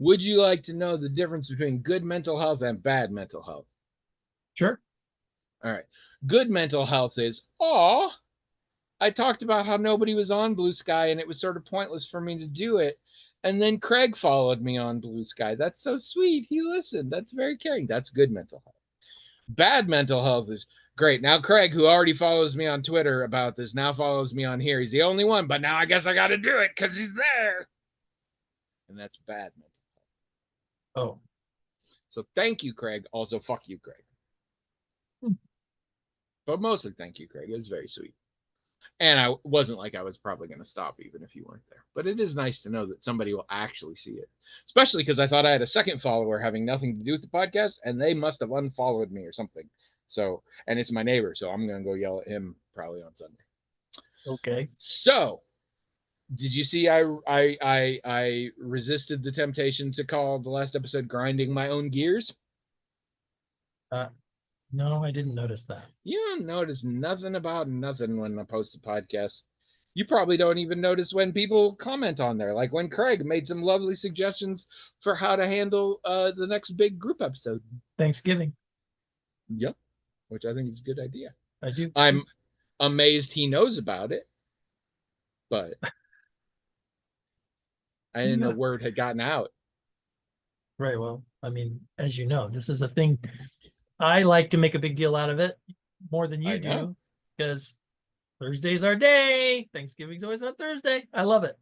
Would you like to know the difference between good mental health and bad mental health? Sure. All right. Good mental health is, I talked about how nobody was on Blue Sky and it was sort of pointless for me to do it. And then Craig followed me on Blue Sky. That's so sweet. He listened. That's very caring. That's good mental health. Bad mental health is great. Now, Craig, who already follows me on Twitter about this, now follows me on here. He's the only one, but now I guess I got to do it because he's there. And that's bad mental health. Oh. So thank you, Craig. Also, fuck you, Craig. But mostly thank you, Craig. It was very sweet. And I wasn't like I was probably going to stop even if you weren't there. But it is nice to know that somebody will actually see it. Especially because I thought I had a second follower having nothing to do with the podcast, and they must have unfollowed me or something. So, and it's my neighbor, so I'm going to go yell at him probably on Sunday. Okay. So, did you see I resisted the temptation to call the last episode grinding my own gears? No, I didn't notice that. You don't notice nothing about nothing when I post a podcast. You probably don't even notice when people comment on there, like when Craig made some lovely suggestions for how to handle the next big group episode. Thanksgiving. Yep, which I think is a good idea. I do. I'm amazed he knows about it, but I didn't know word had gotten out. Right. Well, I mean, as you know, this is a thing. I like to make a big deal out of it more than you do because Thursday's our day. Thanksgiving's always on Thursday. I love it.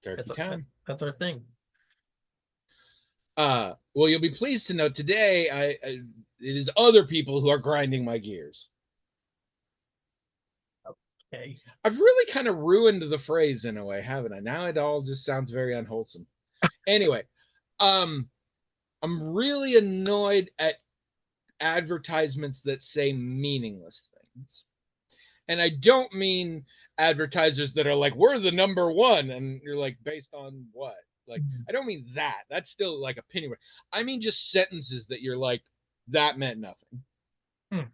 Turkey time. That's our thing. Well, you'll be pleased to know today it is other people who are grinding my gears. Okay. I've really kind of ruined the phrase in a way, haven't I? Now it all just sounds very unwholesome. Anyway, I'm really annoyed at advertisements that say meaningless things. And I don't mean advertisers that are like, we're the number one, and you're like, based on what? Like, I don't mean that. That's still like opinion. I mean just sentences that you're like, that meant nothing.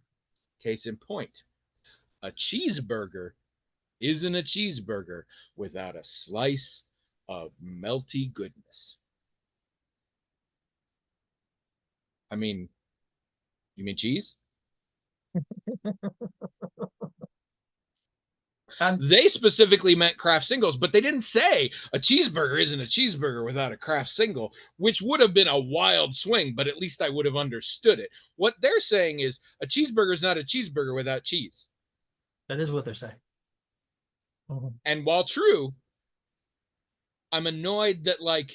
Case in point, a cheeseburger isn't a cheeseburger without a slice of melty goodness. I mean, you mean cheese? They specifically meant Kraft singles, but they didn't say a cheeseburger isn't a cheeseburger without a Kraft single, which would have been a wild swing, but at least I would have understood it. What they're saying is a cheeseburger is not a cheeseburger without cheese. That is what they're saying. And while true, I'm annoyed that like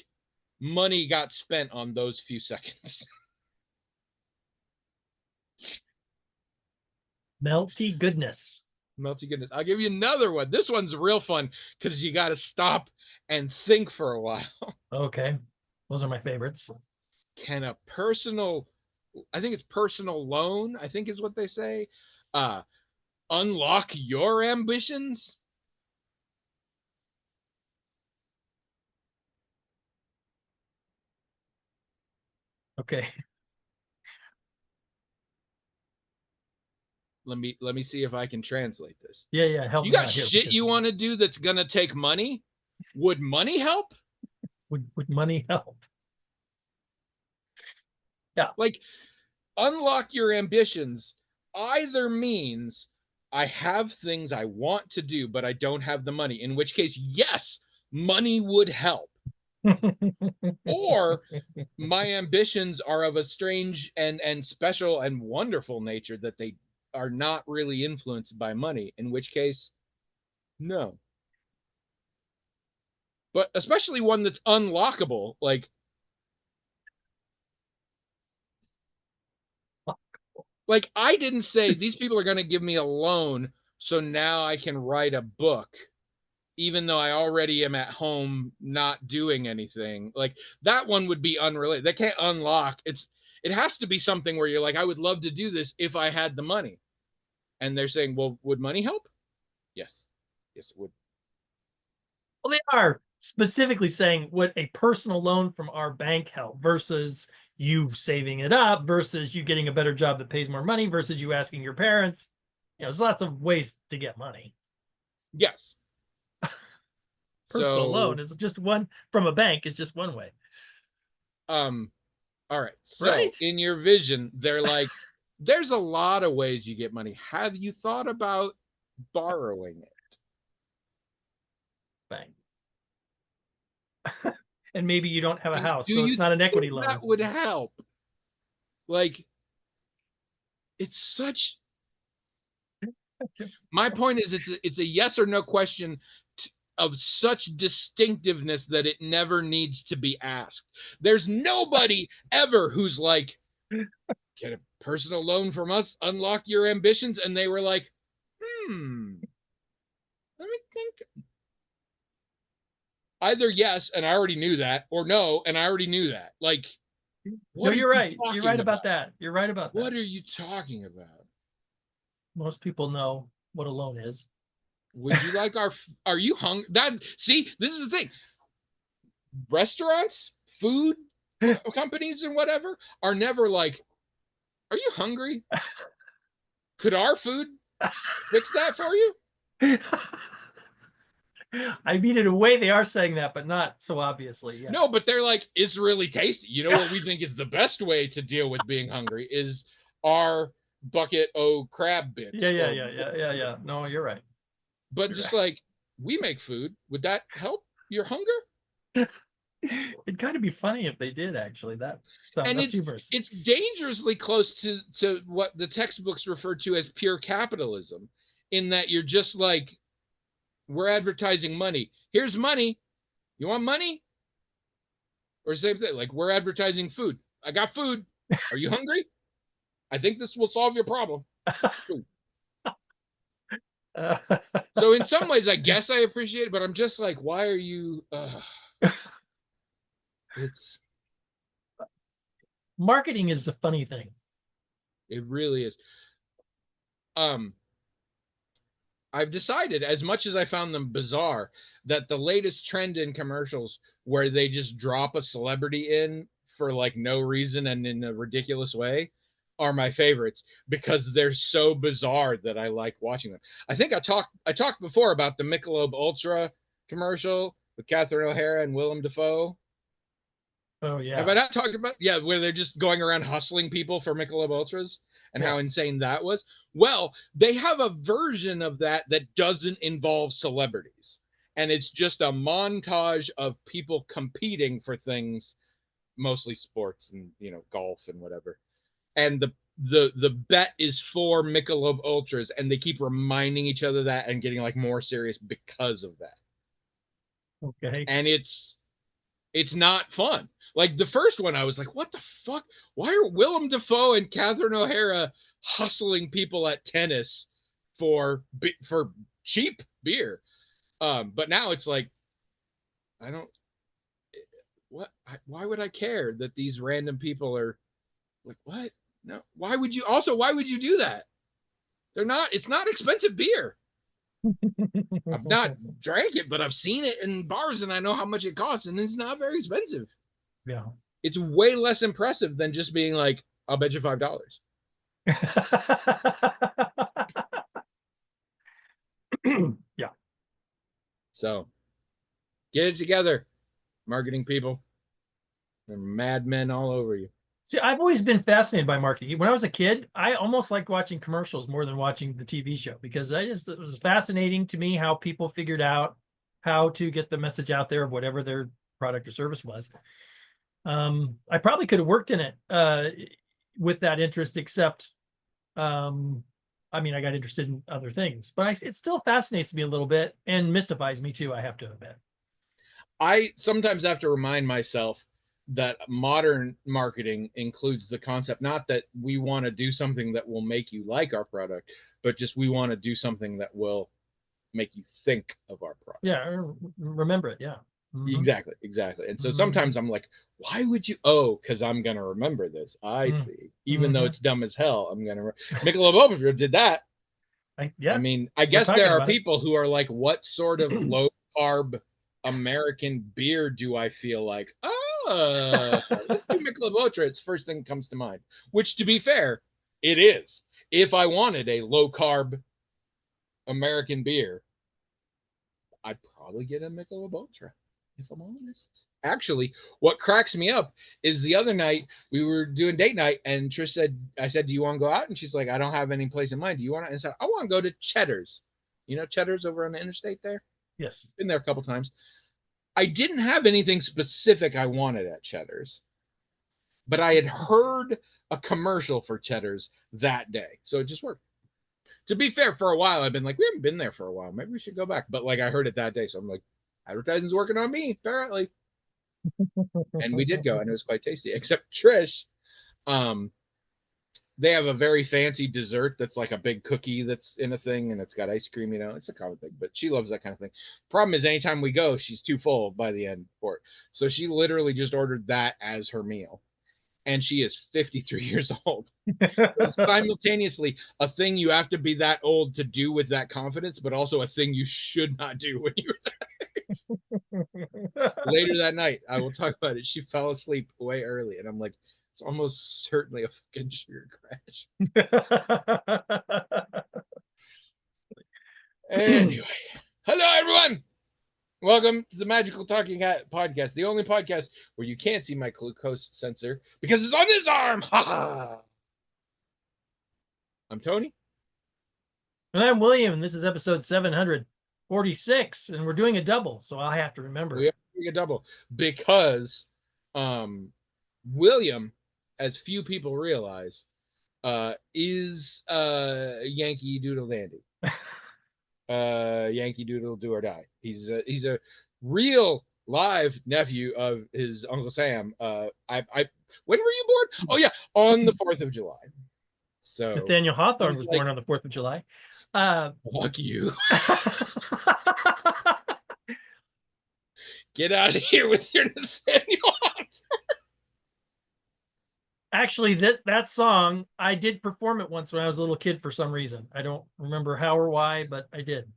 money got spent on those few seconds. Melty goodness. Melty goodness. I'll give you another one. This one's real fun because you got to stop and think for a while. Okay. Those are my favorites. Can a personal, I think it's personal loan, I think is what they say, unlock your ambitions? Okay. Let me see if I can translate this. Yeah. Help you me got out here shit you want to do that's gonna take money? Would money help? Would money help? Yeah. Like, unlock your ambitions either means I have things I want to do, but I don't have the money, in which case, yes, money would help. Or my ambitions are of a strange and special and wonderful nature that they are not really influenced by money, in which case, no. But especially one that's unlockable, like I didn't say these people are going to give me a loan so now I can write a book even though I already am at home not doing anything. Like that one would be unrelated. That can't unlock. It has to be something where you're like, I would love to do this if I had the money. And they're saying, well, would money help? Yes. Yes, it would. Well, they are specifically saying would a personal loan from our bank help versus you saving it up versus you getting a better job that pays more money versus you asking your parents. There's lots of ways to get money. Yes. Personal loan is just one from a bank is just one way. All right. So Right? in your vision, they're like, there's a lot of ways you get money. Have you thought about borrowing it? Bang. And maybe you don't have a house, Do so you it's not an think equity that loan. would help? Like, it's such. My point is, it's a yes or no question of such distinctiveness that it never needs to be asked. There's nobody ever who's like, get a personal loan from us, unlock your ambitions, and they were like, let me think. Either yes, and I already knew that, or no, and I already knew that. Like, No, what are you're you right. You're right talking about about? that. You're right about What that. are you talking about? Most people know what a loan is. Would you like our? Are you hungry? That see, this is the thing. Restaurants, food companies, and whatever are never like, "Are you hungry? Could our food fix that for you?" I mean, in a way, they are saying that, but not so obviously. No, Yes. but they're like, "It's really tasty." You know what we think is the best way to deal with being hungry is our bucket o crab Yeah, bits yeah, or yeah, yeah, yeah, yeah. No, you're right. but You're just right. like we make food, would that help your hunger? It'd kind of be funny if they did, actually. And That's humorous. it's dangerously close to what the textbooks refer to as pure capitalism, in that you're just like, we're advertising money. Here's money. You want money? Or same thing, like we're advertising food. I got food. Are you hungry? I think this will solve your problem. Food. Uh, So in some ways, I guess I appreciate it, but I'm just like, why are you? It's Marketing is a funny thing. it really is. Um, I've decided, as much as I found them bizarre, that the latest trend in commercials where they just drop a celebrity in for like no reason and in a ridiculous way are my favorites because they're so bizarre that I like watching them. I think I talked before about the Michelob Ultra commercial with Catherine O'Hara and Willem Dafoe. Oh Have yeah, I not talked about? Yeah, where they're just going around hustling people for Michelob Ultras and yeah. how insane that was. Well, they have a version of that that doesn't involve celebrities. And it's just a montage of people competing for things, mostly sports and, golf and whatever. And the bet is for Michelob Ultras, and they keep reminding each other that and getting like more serious because of that. Okay. And it's not fun. Like the first one, I was like, "What the fuck? Why are Willem Dafoe and Catherine O'Hara hustling people at tennis for cheap beer?" But now it's like, I don't. What? Why would I care that these random people are like what? No. Why would you? Also, why would you do that? They're not. It's not expensive beer. I've not drank it, but I've seen it in bars, and I know how much it costs, and it's not very expensive. Yeah. It's way less impressive than just being like, I'll bet you $5. Yeah. So get it together, marketing people. They're madmen all over you. See, I've always been fascinated by marketing. When I was a kid, I almost liked watching commercials more than watching the TV show because it was fascinating to me how people figured out how to get the message out there of whatever their product or service was. I probably could have worked in it with that interest, except I mean, I got interested in other things, but it still fascinates me a little bit and mystifies me too, I have to admit. I sometimes have to remind myself that modern marketing includes the concept not that we want to do something that will make you like our product, but just we want to do something that will make you think of our product. Yeah, remember it. Yeah. Mm-hmm. Exactly. And so Mm-hmm. sometimes I'm like, why would you? Oh, because I'm gonna remember this. I see. Even though Mm-hmm. it's dumb as hell, I'm gonna. Michelob Ultra did that. I Yeah, mean, I we're guess there talking are about it. people who are like, what sort of low carb American beer do I feel like? Oh, let's do Michelob Ultra. It's the first thing that comes to mind. Which, to be fair, it is. If I wanted a low carb American beer, I'd probably get a Michelob Ultra. if I'm honest. Actually, what cracks me up is the other night we were doing date night, and Trish said, I said, do you want to go out? And she's like, I don't have any place in mind. Do you want to? And I said, I want to go to Cheddar's. You know Cheddar's over on the interstate there? Yes. Been there a couple times. I didn't have anything specific I wanted at Cheddar's, but I had heard a commercial for Cheddar's that day. So it just worked. To be fair, for a while, I've been like, we haven't been there for a while. Maybe we should go back. But like, I heard it that day. So I'm like, advertising's working on me, apparently. And we did go, and it was quite tasty. Except Trish, they have a very fancy dessert that's like a big cookie that's in a thing, and it's got ice cream. You know, it's a common thing, but she loves that kind of thing. Problem is, anytime we go, she's too full by the end for it. So she literally just ordered that as her meal, and she is 53 years old. It's simultaneously a thing you have to be that old to do with that confidence, but also a thing you should not do when you're later that night. I will talk about it. She fell asleep way early, and I'm like, it's almost certainly a fucking sugar crash. Anyway, hello everyone. Welcome to the Magical Talking Hat podcast, the only podcast where you can't see my glucose sensor because it's on this arm. Ha ha. I'm Tony. And I'm William, and this is episode 746, and we're doing a double, so I have to remember. We are doing a double because William, as few people realize, is Yankee Doodle Dandy. Yankee Doodle do or die. He's a real live nephew of his Uncle Sam. When were you born? Oh yeah, on the 4th of July. So Nathaniel Hawthorne was born on the 4th of July. Fuck you. Get out of here with your Nathaniel Hawthorne. Actually, that song, I did perform it once when I was a little kid for some reason. I don't remember how or why, but I did.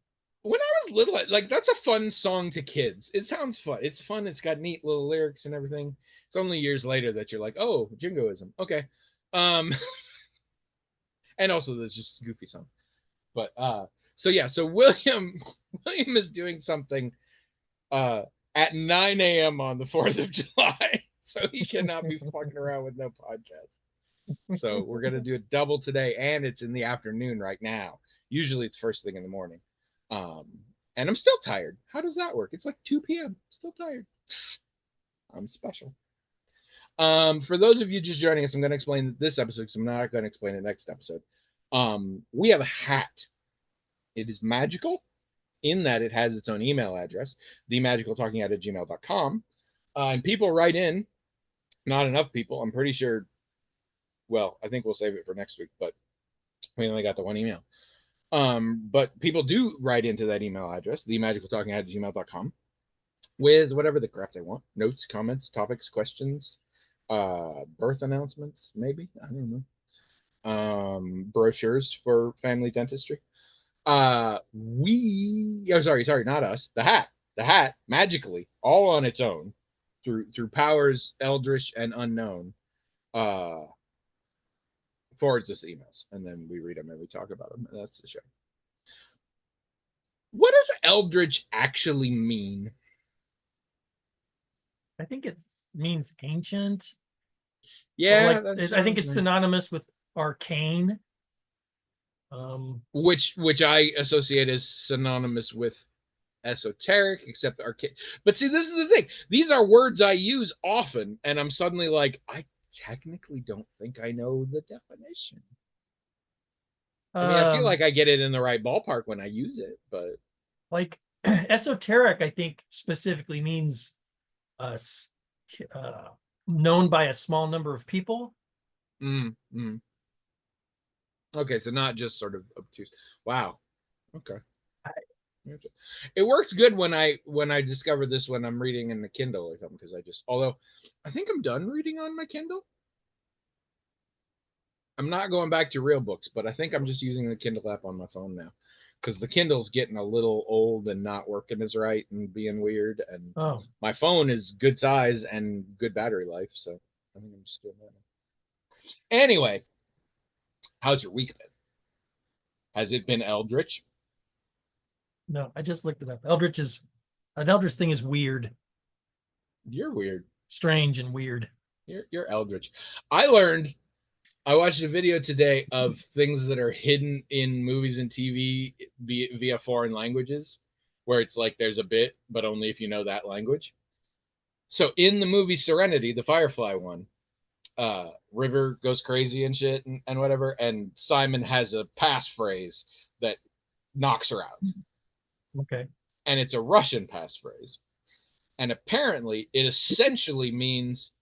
When I was little, like, that's a fun song to kids. It sounds fun. It's fun. It's got neat little lyrics and everything. It's only years later that you're like, oh, jingoism. Okay. And also there's just a goofy song. But so yeah, so William is doing something at 9 a.m. on the 4th of July. So he cannot be fucking around with no podcast. So we're going to do a double today, and it's in the afternoon right now. Usually it's first thing in the morning. And I'm still tired. How does that work? It's like 2 p.m. Still tired. I'm special. For those of you just joining us, I'm going to explain this episode because I'm not going to explain it next episode. We have a hat. It is magical in that it has its own email address, themagicaltalkinghat@gmail.com. And people write in. Not enough people. I'm pretty sure. Well, I think we'll save it for next week, but we only got the one email. But people do write into that email address, themagicaltalkinghat@gmail.com, with whatever the crap they want. Notes, comments, topics, questions, birth announcements, maybe. I don't know. Brochures for family dentistry. Sorry, not us. The hat, magically, all on its own, through powers eldritch and unknown, forwards us emails, and then we read them and we talk about them. And that's the show. What does eldritch actually mean? I think it means ancient. Yeah, I think it's synonymous with arcane. Which I associate as synonymous with esoteric, except arcane. But see, this is the thing. These are words I use often, and I'm suddenly like, I technically don't think I know the definition. I mean, I feel like I get it in the right ballpark when I use it, but like esoteric, I think specifically means known by a small number of people. Okay, so not just sort of obtuse. Wow. Okay. It works good when I discover this when I'm reading in the Kindle or something, because although I think I'm done reading on my Kindle. I'm not going back to real books, but I think I'm just using the Kindle app on my phone now, because the Kindle's getting a little old and not working as right and being weird, and my phone is good size and good battery life, so I think I'm just doing that now. Anyway, how's your week been? Has it been eldritch? No, I just looked it up. An eldritch thing is weird. You're weird. Strange and weird. You're eldritch. I watched a video today of things that are hidden in movies and TV via foreign languages, where it's like there's a bit, but only if you know that language. So in the movie Serenity, the Firefly one, River goes crazy and shit and whatever, and Simon has a passphrase that knocks her out. Okay. And it's a Russian passphrase. And apparently it essentially means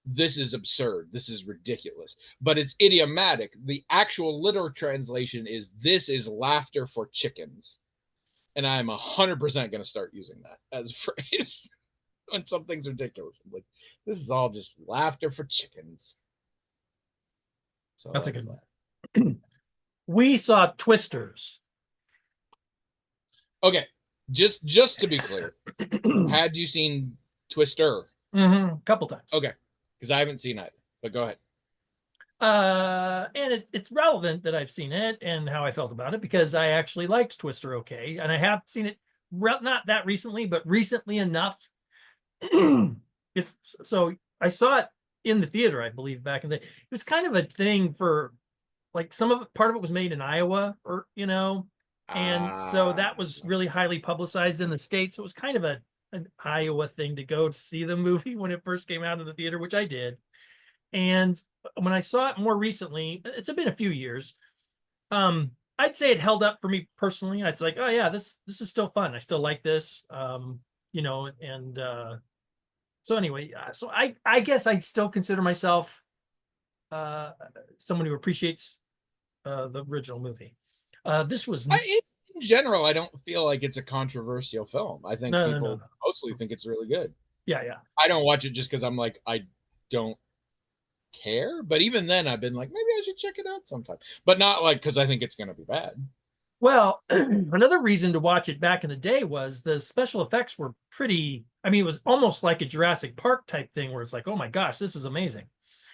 this is absurd. This is ridiculous. But it's idiomatic. The actual literal translation is this is laughter for chickens. And I'm 100% going to start using that as a phrase when something's ridiculous. I'm like, this is all just laughter for chickens. So that's a good one. We saw Twisters. Okay, just to be clear, had you seen Twister? A couple times. Okay, because I haven't seen either. But go ahead. And it's relevant that I've seen it and how I felt about it because I actually liked Twister okay, and I have seen it not that recently, but recently enough. It's so I saw it in the theater, I believe, back in the day. It was kind of a thing for like part of it was made in Iowa, or and so that was really highly publicized in the States. So it was kind of an Iowa thing to go see the movie when it first came out in the theater, which I did. And when I saw it more recently, it's been a few years. I'd say it held up for me personally. It's like, oh yeah, this is still fun. I still like this. And so anyway, so I guess I'd still consider myself someone who appreciates the original movie. This was in general, I don't feel like it's a controversial film. I think people no. mostly think it's really good. Yeah. I don't watch it just because I'm like, I don't care. But even then, I've been like, maybe I should check it out sometime. But not like because I think it's going to be bad. Well, another reason to watch it back in the day was the special effects were pretty. I mean, it was almost like a Jurassic Park type thing where it's like, oh my gosh, this is amazing.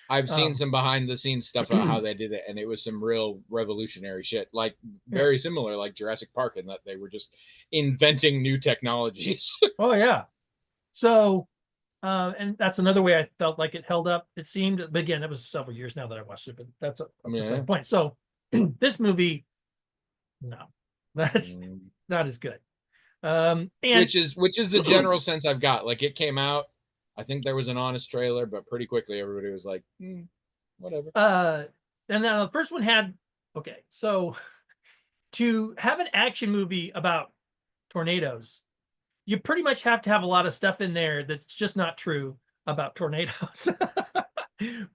I've seen some behind the scenes stuff about how they did it, and it was some real revolutionary shit. Like very similar, like Jurassic Park, in that they were just inventing new technologies. Oh yeah. So, and that's another way I felt like it held up. It seemed, but again, it was several years now that I watched it, but that's the same point. So, this movie, no, that's not as good. And which is the general sense I've got. Like it came out, I think there was an honest trailer, but pretty quickly everybody was like, whatever. And then the first one had, okay, so to have an action movie about tornadoes, you pretty much have to have a lot of stuff in there that's just not true about tornadoes.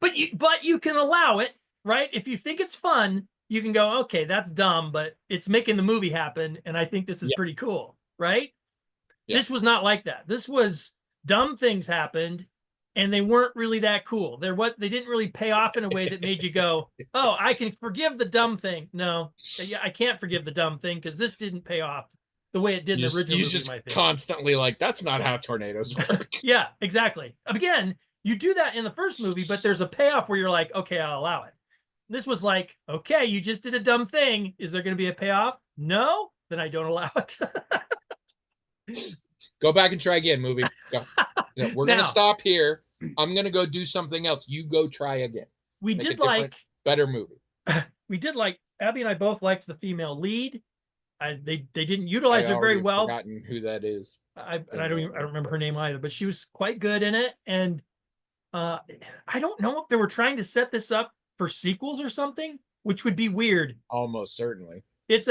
but you can allow it, right? If you think it's fun, you can go, okay, that's dumb, but it's making the movie happen, and I think this is pretty cool, right? Yeah. This was not like that. This was dumb things happened, and they weren't really that cool. They didn't really pay off in a way that made you go, oh, I can forgive the dumb thing. No, I can't forgive the dumb thing because this didn't pay off the way it did in the original movie. Just constantly like, that's not how tornadoes work. Yeah, exactly. Again, you do that in the first movie, but there's a payoff where you're like, okay, I'll allow it. This was like, okay, you just did a dumb thing. Is there going to be a payoff? No, then I don't allow it. Go back and try again, movie. Go. We're going to stop here. I'm going to go do something else. You go try again. We did like better movie. We did like, Abby and I both liked the female lead. They didn't utilize her very well. I've forgotten who that is. I don't remember her name either, but she was quite good in it. And I don't know if they were trying to set this up for sequels or something, which would be weird. Almost certainly. It's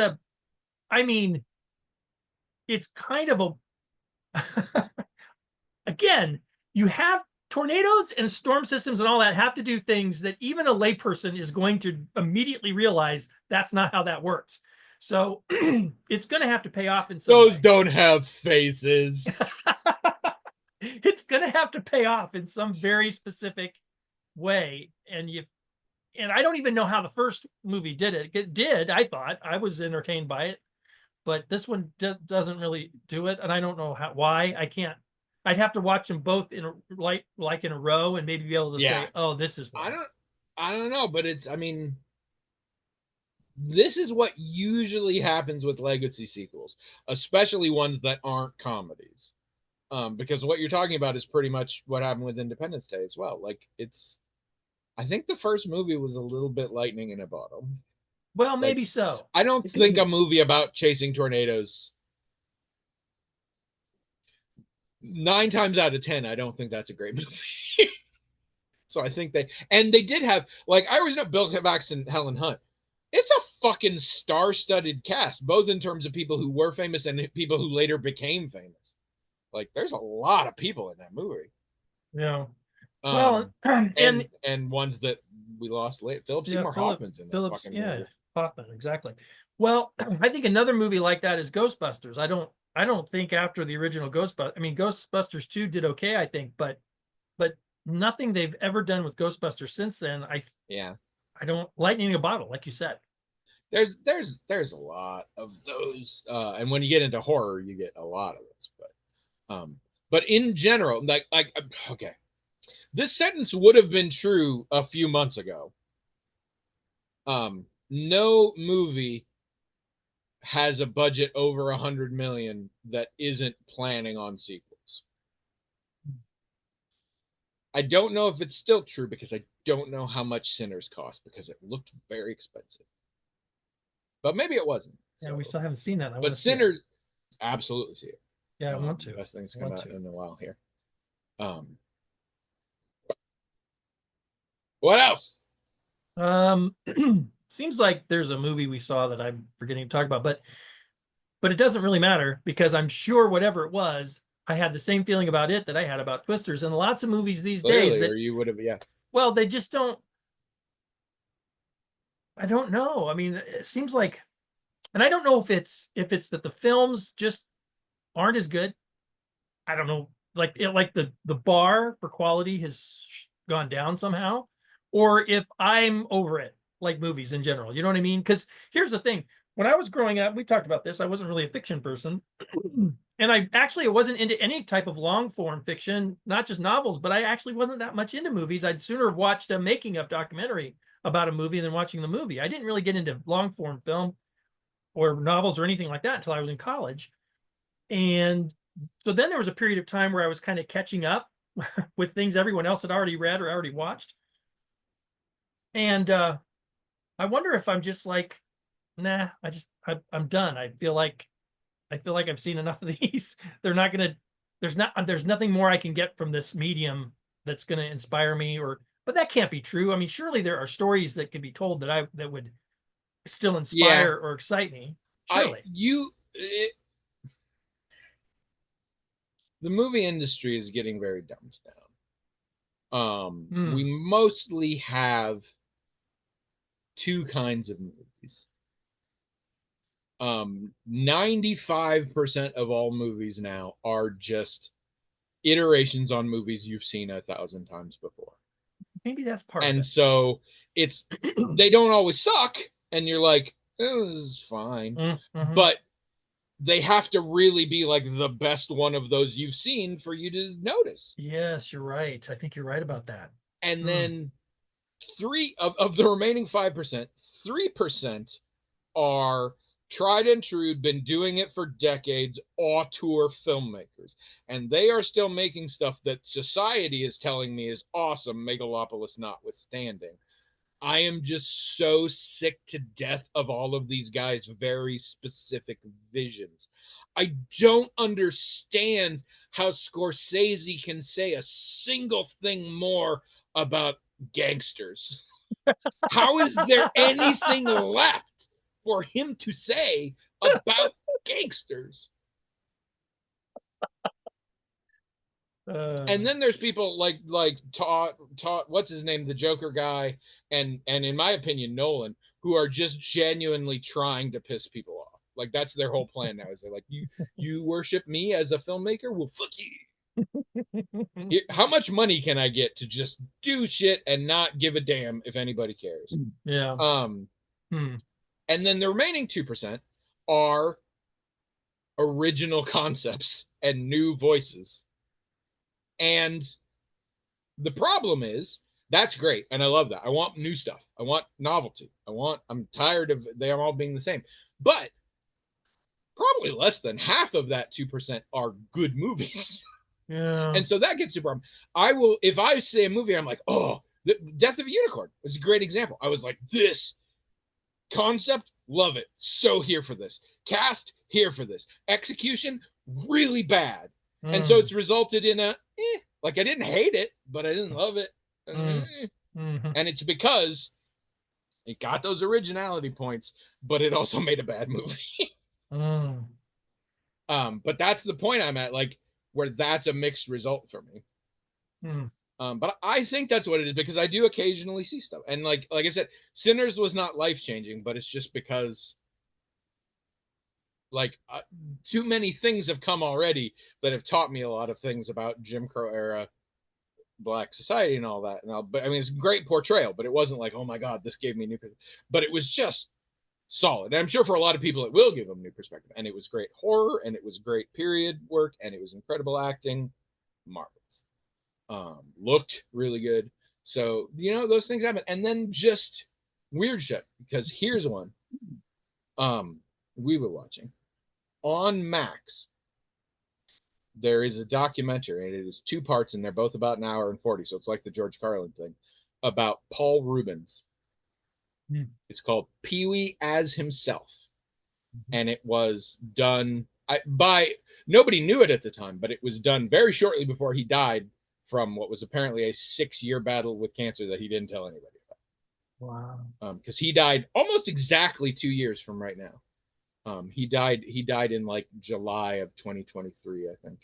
kind of a again, you have tornadoes and storm systems and all that have to do things that even a layperson is going to immediately realize that's not how that works. So it's going to have to pay off in some way. Don't have faces. It's going to have to pay off in some very specific way. And I don't even know how the first movie did it. It did, I thought. I was entertained by it. But this one doesn't really do it. And I don't know why. I can't. I'd have to watch them both in a row and maybe be able to say, oh, this is why. I don't know, but this is what usually happens with legacy sequels, especially ones that aren't comedies. Because what you're talking about is pretty much what happened with Independence Day as well. Like I think the first movie was a little bit lightning in a bottle. Well, Like, maybe so. I don't think a movie about chasing tornadoes, 9 times out of 10, I don't think that's a great movie. So I think they did have, like, I always know Bill Paxton and Helen Hunt. It's a fucking star-studded cast, both in terms of people who were famous and people who later became famous. Like, there's a lot of people in that movie. Yeah. Well, and ones that we lost late. Philip Seymour Hoffman's in that fucking movie. Hoffman, exactly. Well, I think another movie like that is Ghostbusters. I don't think after the original Ghostbusters, I mean Ghostbusters 2 did okay, I think, but nothing they've ever done with Ghostbusters since then. I don't, lightning in a bottle, like you said. There's a lot of those, and when you get into horror, you get a lot of those. But in general, like okay, this sentence would have been true a few months ago. No movie has a budget over 100 million that isn't planning on sequels. I don't know if it's still true because I don't know how much Sinners cost because it looked very expensive. But maybe it wasn't. Yeah, we still haven't seen that. But Sinners, absolutely see it. Yeah, I want to. Best things come out in a while here. What else? Seems like there's a movie we saw that I'm forgetting to talk about, but it doesn't really matter because I'm sure whatever it was, I had the same feeling about it that I had about Twisters, and lots of movies these days that, or you would have, yeah. Well, they just don't. I don't know. I mean, it seems like, and I don't know if it's that the films just aren't as good. I don't know, like the bar for quality has gone down somehow, or if I'm over it, like movies in general. You know what I mean? Because here's the thing: when I was growing up, we talked about this. I wasn't really a fiction person, and I wasn't into any type of long form fiction, not just novels. But I actually wasn't that much into movies. I'd sooner have watched a making of documentary about a movie than watching the movie. I didn't really get into long form film or novels or anything like that until I was in college. And so then there was a period of time where I was kind of catching up with things everyone else had already read or already watched. And I wonder if I'm just like, nah, I'm done. I feel like I've seen enough of these. They're not gonna, there's nothing more I can get from this medium that's gonna inspire me, but that can't be true. I mean, surely there are stories that could be told that would still inspire or excite me. Surely. The movie industry is getting very dumbed down. We mostly have two kinds of movies. 95% of all movies now are just iterations on movies you've seen 1,000 times before. Maybe that's part of it. And so it's, they don't always suck, and you're like, oh, this is fine. Mm-hmm. But they have to really be like the best one of those you've seen for you to notice. Yes, you're right. I think you're right about that. And then three of the remaining 5%, 3% are tried and true, been doing it for decades, auteur filmmakers. And they are still making stuff that society is telling me is awesome, Megalopolis notwithstanding. I am just so sick to death of all of these guys' very specific visions. I don't understand how Scorsese can say a single thing more about gangsters. How is there anything left for him to say about gangsters? And then there's people like Todd, what's his name, the Joker guy, and in my opinion Nolan, who are just genuinely trying to piss people off. Like, that's their whole plan now. Is they're like, you worship me as a filmmaker? Well, fuck you. How much money can I get to just do shit and not give a damn if anybody cares? Yeah. And then the remaining 2% are original concepts and new voices. And the problem is, that's great, and I love that. I want new stuff. I want novelty. I'm tired of them all being the same. But probably less than half of that 2% are good movies. Yeah. And so that gets super. I will, if I say a movie, I'm like, oh, the Death of a Unicorn was a great example. I was like, this concept, love it. So here for this. Cast, here for this. Execution, really bad. And so Mm, it's resulted in like I didn't hate it, but I didn't love it. mm, mhm, And it's because it got those originality points, but it also made a bad movie. mm, But that's the point I'm at, like where that's a mixed result for me. mm. But I think that's what it is because I do occasionally see stuff, and like I said, Sinners was not life changing, but it's just because like too many things have come already that have taught me a lot of things about Jim Crow era black society and all that. But I mean, it's a great portrayal, but it wasn't like, oh my god, this gave me new. But it was just solid. And I'm sure for a lot of people, it will give them new perspective. And it was great horror, and it was great period work, and it was incredible acting, marvelous. Looked really good. So those things happen, and then just weird shit. Because here's one. We were watching on Max. There is a documentary, and it is 2 parts, and they're both about an hour and 40. So it's like the George Carlin thing about Paul Reubens. Mm. It's called Pee-wee as Himself, and it was done by nobody knew it at the time, but it was done very shortly before he died from what was apparently a 6-year battle with cancer that he didn't tell anybody Wow. about. Because he died almost exactly 2 years from right now. He died in like July of 2023, I think.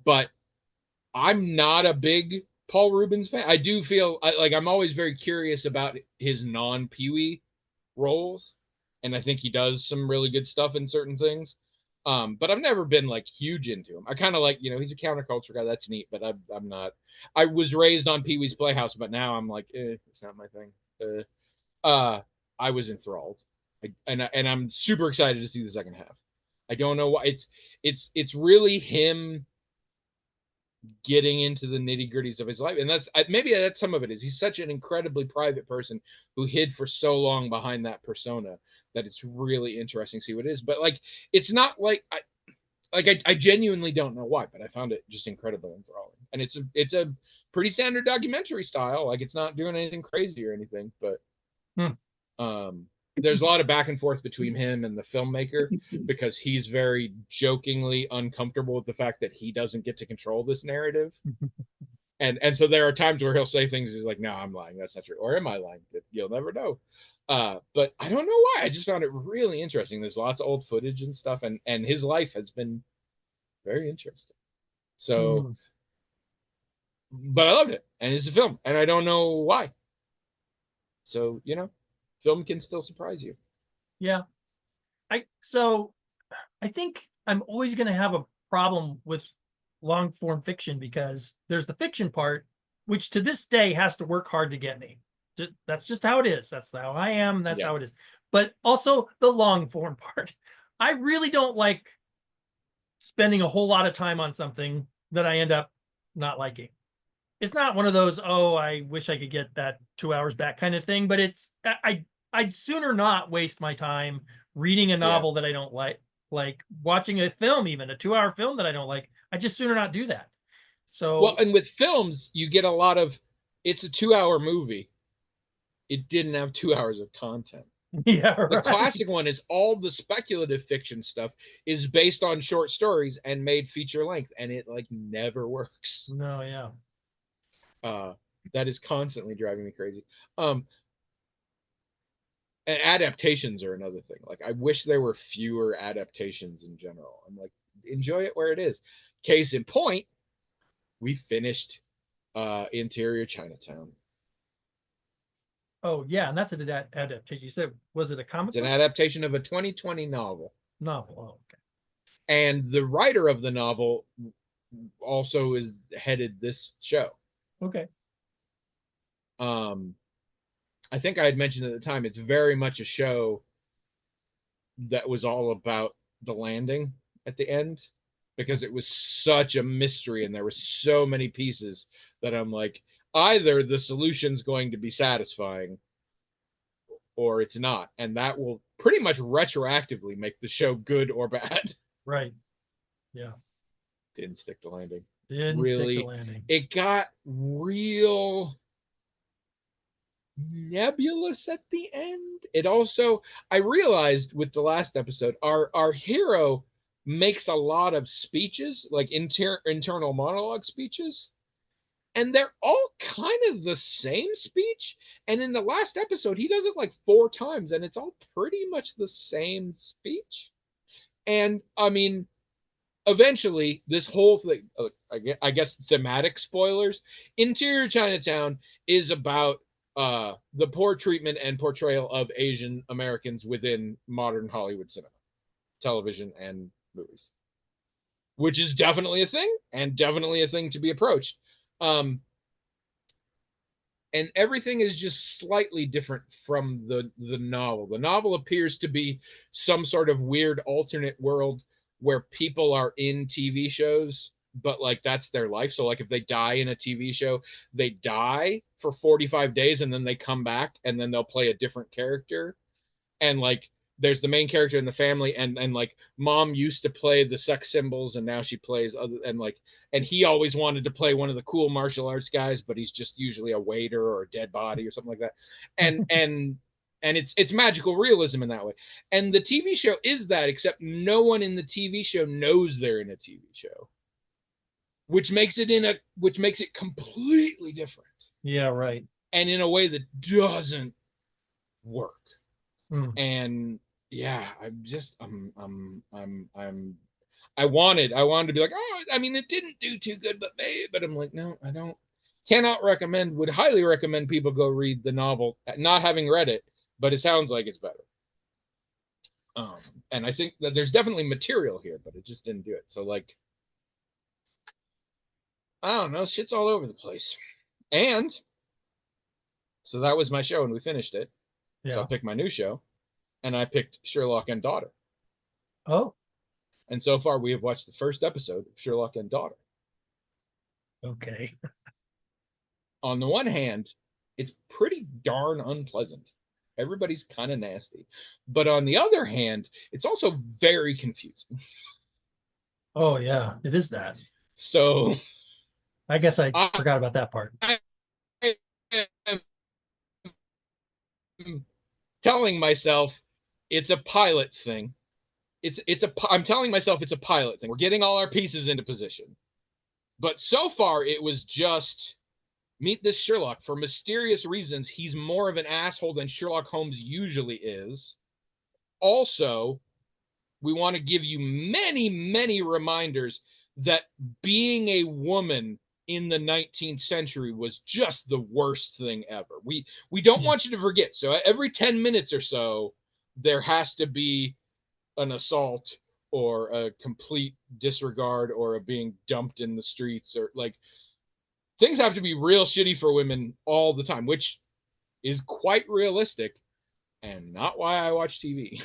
But I'm not a big Paul Reubens fan. I do feel like I'm always very curious about his non-Pee-wee roles, and I think he does some really good stuff in certain things. But I've never been like huge into him. I kind of like, he's a counterculture guy. That's neat, but I'm not. I was raised on Pee Wee's Playhouse, but now I'm like, it's not my thing. I was enthralled, and I'm super excited to see the second half. I don't know why. It's really him getting into the nitty gritties of his life, and maybe that's some of it. Is he's such an incredibly private person who hid for so long behind that persona that it's really interesting to see what it is. But like, it's not like I genuinely don't know why, but I found it just incredibly enthralling, and it's a pretty standard documentary style. Like, it's not doing anything crazy or anything, but Hmm. there's a lot of back and forth between him and the filmmaker because he's very jokingly uncomfortable with the fact that he doesn't get to control this narrative. And so there are times where he'll say things he's like, no, I'm lying, that's not true, or am I lying? You'll never know. But I don't know why. I just found it really interesting. There's lots of old footage and stuff, and his life has been very interesting. So, Mm. but I loved it, and it's a film, and I don't know why. So film can still surprise you. Yeah. So I think I'm always going to have a problem with long form fiction because there's the fiction part, which to this day has to work hard to get me. That's just how it is. That's how I am. That's Yeah. how it is. But also the long form part. I really don't like spending a whole lot of time on something that I end up not liking. It's not one of those, oh, I wish I could get that 2 hours back kind of thing, but I'd sooner not waste my time reading a Yeah. novel that I don't like watching a film, even a 2 hour film that I don't like. I just sooner not do that. Well, So and with films, you get a lot of, it's a 2 hour movie. It didn't have 2 hours of content. yeah, The right. classic one is all the speculative fiction stuff is based on short stories and made feature length, and it like never works. No, yeah. That is constantly driving me crazy. Um, and adaptations are another thing. Like, I wish there were fewer adaptations in general. I'm like, enjoy it where it is. Case in point, we finished Interior Chinatown. Oh, yeah, and that's an adaptation. You said, was it a It's comic an book adaptation of a 2020 novel. novel? Oh, okay. And the writer of the novel also is headed this show. Okay. I think I had mentioned at the time, it's very much a show that was all about the landing at the end because it was such a mystery and there were so many pieces that I'm like, either the solution's going to be satisfying or it's not, and that will pretty much retroactively make the show good or bad. Right. Yeah. Didn't stick the landing. Didn't stick the landing. It got real nebulous at the end. It also, I realized with the last episode, our hero makes a lot of speeches, like internal monologue speeches, and they're all kind of the same speech. And in the last episode, he does it like 4 times, and it's all pretty much the same speech. And I mean, eventually, this whole thing, I guess, thematic spoilers. Interior Chinatown is about the poor treatment and portrayal of Asian Americans within modern Hollywood cinema, television, and movies, which is definitely a thing, and definitely a thing to be approached. And everything is just slightly different from the novel. The novel appears to be some sort of weird alternate world where people are in TV shows, but like that's their life. So like if they die in a TV show, they die for 45 days and then they come back and then they'll play a different character. And like there's the main character in the family, and like mom used to play the sex symbols and now she plays other, and like, and he always wanted to play one of the cool martial arts guys, but he's just usually a waiter or a dead body or something like that. And it's magical realism in that way. And the TV show is that, except no one in the TV show knows they're in a TV show, which makes it completely different. Yeah, right. And in a way that doesn't work. And yeah, I wanted to be like, oh, I mean, it didn't do too good, but I'm like, no, I don't. Would highly recommend people go read the novel, not having read it, but it sounds like it's better. And I think that there's definitely material here, but it just didn't do it. So like, I don't know, shit's all over the place. And so that was my show, and we finished it. Yeah. So I picked my new show, and I picked Sherlock and Daughter. Oh. And so far, we have watched the first episode of Sherlock and Daughter. Okay. On the one hand, it's pretty darn unpleasant. Everybody's kind of nasty. But on the other hand, it's also very confusing. Oh, yeah, it is that. So I guess I forgot about that part. I am telling myself it's a pilot thing. I'm telling myself it's a pilot thing. We're getting all our pieces into position. But so far, it was just meet this Sherlock. For mysterious reasons, he's more of an asshole than Sherlock Holmes usually is. Also, we want to give you many, many reminders that being a woman in the 19th century was just the worst thing ever. We don't want you to forget. So every 10 minutes or so, there has to be an assault or a complete disregard or a being dumped in the streets, or like things have to be real shitty for women all the time, which is quite realistic and not why I watch TV.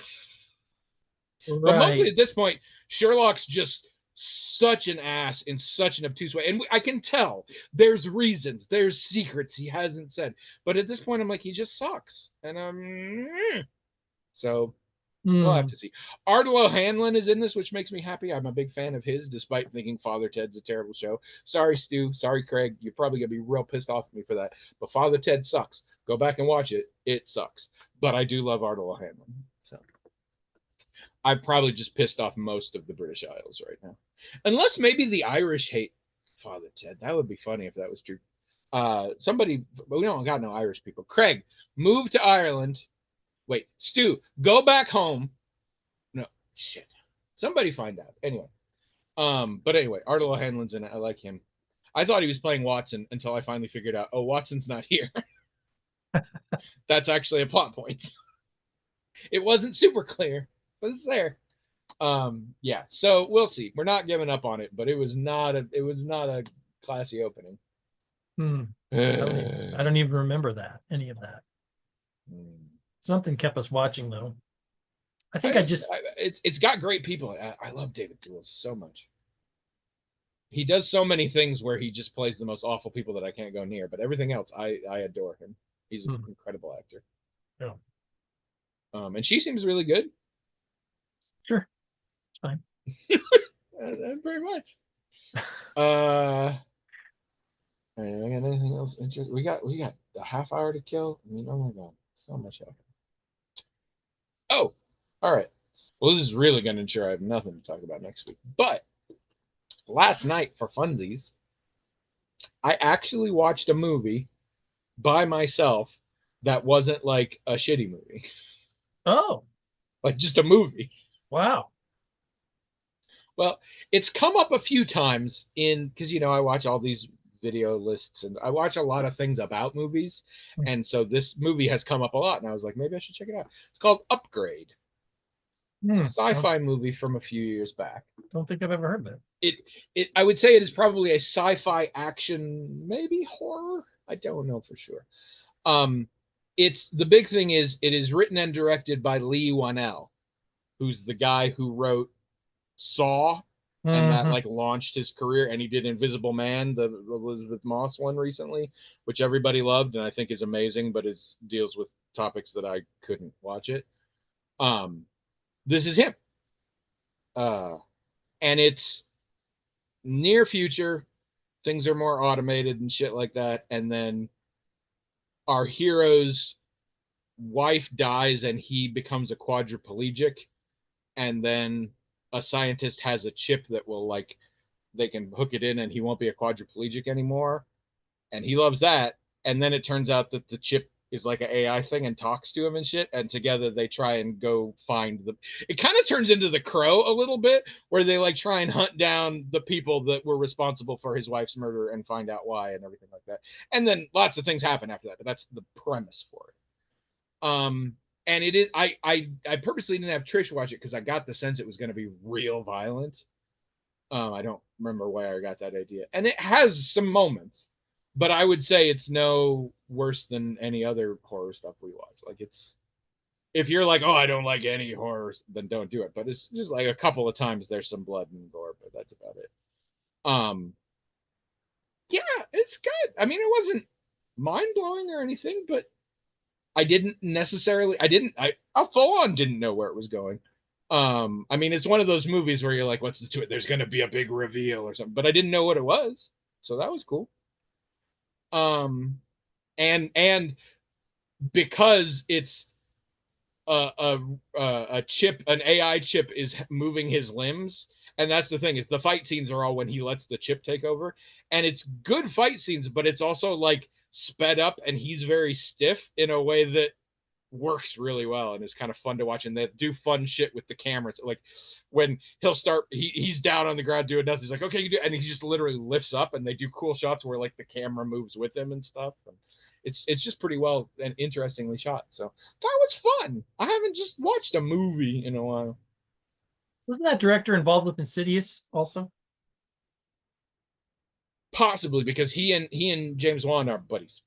Right. But mostly at this point, Sherlock's just such an ass in such an obtuse way. And I can tell there's reasons, there's secrets he hasn't said. But at this point, I'm like, he just sucks. And so we'll have to see. Ardalo Hanlon is in this, which makes me happy. I'm a big fan of his, despite thinking Father Ted's a terrible show. Sorry, Stu. Sorry, Craig. You're probably going to be real pissed off at me for that. But Father Ted sucks. Go back and watch it. It sucks. But I do love Ardalo Hanlon. So I probably just pissed off most of the British Isles right now. Unless maybe the Irish hate Father Ted. That would be funny if that was true. Somebody, we don't got no Irish people. Craig, move to Ireland. Wait, Stu, go back home. No, shit. Somebody find out. Anyway. But anyway, Ardalo Hanlon's in it. I like him. I thought he was playing Watson until I finally figured out, oh, Watson's not here. That's actually a plot point. It wasn't super clear, but it's there. Yeah, so we'll see. We're not giving up on it, but it was not a classy opening. I don't even remember any of that. Something kept us watching, though. I think it's got great people. I love David Thewlis so much. He does so many things where he just plays the most awful people that I can't go near, but everything else, I adore him. He's an incredible actor. Yeah. And she seems really good. Sure. It's fine. Very much. Uh, all right, we got anything else interesting? We got a half hour to kill. I mean, oh my god, so much happening. Oh, all right. Well, this is really going to ensure I have nothing to talk about next week. But last night for funsies, I actually watched a movie by myself that wasn't like a shitty movie, Oh, like just a movie. wow. Well, it's come up a few times in because I watch all these video lists and I watch a lot of things about movies, and so this movie has come up a lot, and I was like, maybe I should check it out. It's called Upgrade. It's a Don't, sci-fi movie from a few years back. don't think I've ever heard of it. It I would say it is probably a sci-fi action, maybe horror. I don't know for sure. Um, it's the big thing is it is written and directed by Lee Wanell, who's the guy who wrote Saw, and that Hmm. like launched his career. And he did Invisible Man, the Elizabeth Moss one recently, which everybody loved and I think is amazing, but it deals with topics that I couldn't watch it. Um, this is him, uh, and it's near future. Things are more automated and shit like that, and then our hero's wife dies and he becomes a quadriplegic, and then a scientist has a chip that will like they can hook it in and he won't be a quadriplegic anymore, and he loves that. And then it turns out that the chip is like an AI thing and talks to him and shit, and together they try and go find the it kind of turns into The Crow a little bit, where they like try and hunt down the people that were responsible for his wife's murder and find out why and everything like that. And then lots of things happen after that, but that's the premise for it. And it is I purposely didn't have Trish watch it because I got the sense it was going to be real violent. I don't remember where I got that idea, and it has some moments, but I would say it's no worse than any other horror stuff we watch. Like it's if you're like, oh, I don't like any horror, then don't do it. But it's just like a couple of times there's some blood and gore, but that's about it. Um, yeah, it's good. I mean, it wasn't mind blowing or anything, but I full on didn't know where it was going. I mean, it's one of those movies where you're like, what's to it? There's going to be a big reveal or something, but I didn't know what it was. So that was cool. Um, and because it's a chip, an AI chip is moving his limbs. And that's the thing is the fight scenes are all when he lets the chip take over, and it's good fight scenes, but it's also like sped up, and he's very stiff in a way that works really well and is kind of fun to watch. And they do fun shit with the camera. It's like when he'll start, he's down on the ground doing nothing. He's like, okay, you do, and he just literally lifts up, and they do cool shots where like the camera moves with him and stuff. And it's just pretty well and interestingly shot. So that was fun. I haven't just watched a movie in a while. Wasn't that director involved with Insidious also? Possibly because he and James Wan are buddies.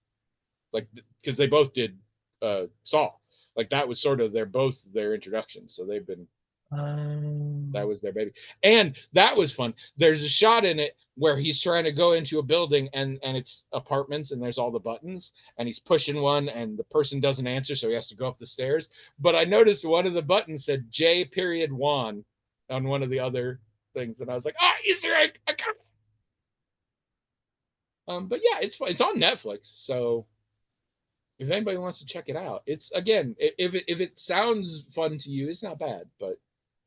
Like because they both did Saw. Like that was sort of their introduction. So they've been that Um, was their baby. And that was fun. There's a shot in it where he's trying to go into a building, and it's apartments and there's all the buttons, and he's pushing one and the person doesn't answer, so he has to go up the stairs. But I noticed one of the buttons said J period Juan on one of the other things, and I was like, Easter egg. I got it. But yeah, it's on Netflix, so if anybody wants to check it out, it's again, if it sounds fun to you, it's not bad, but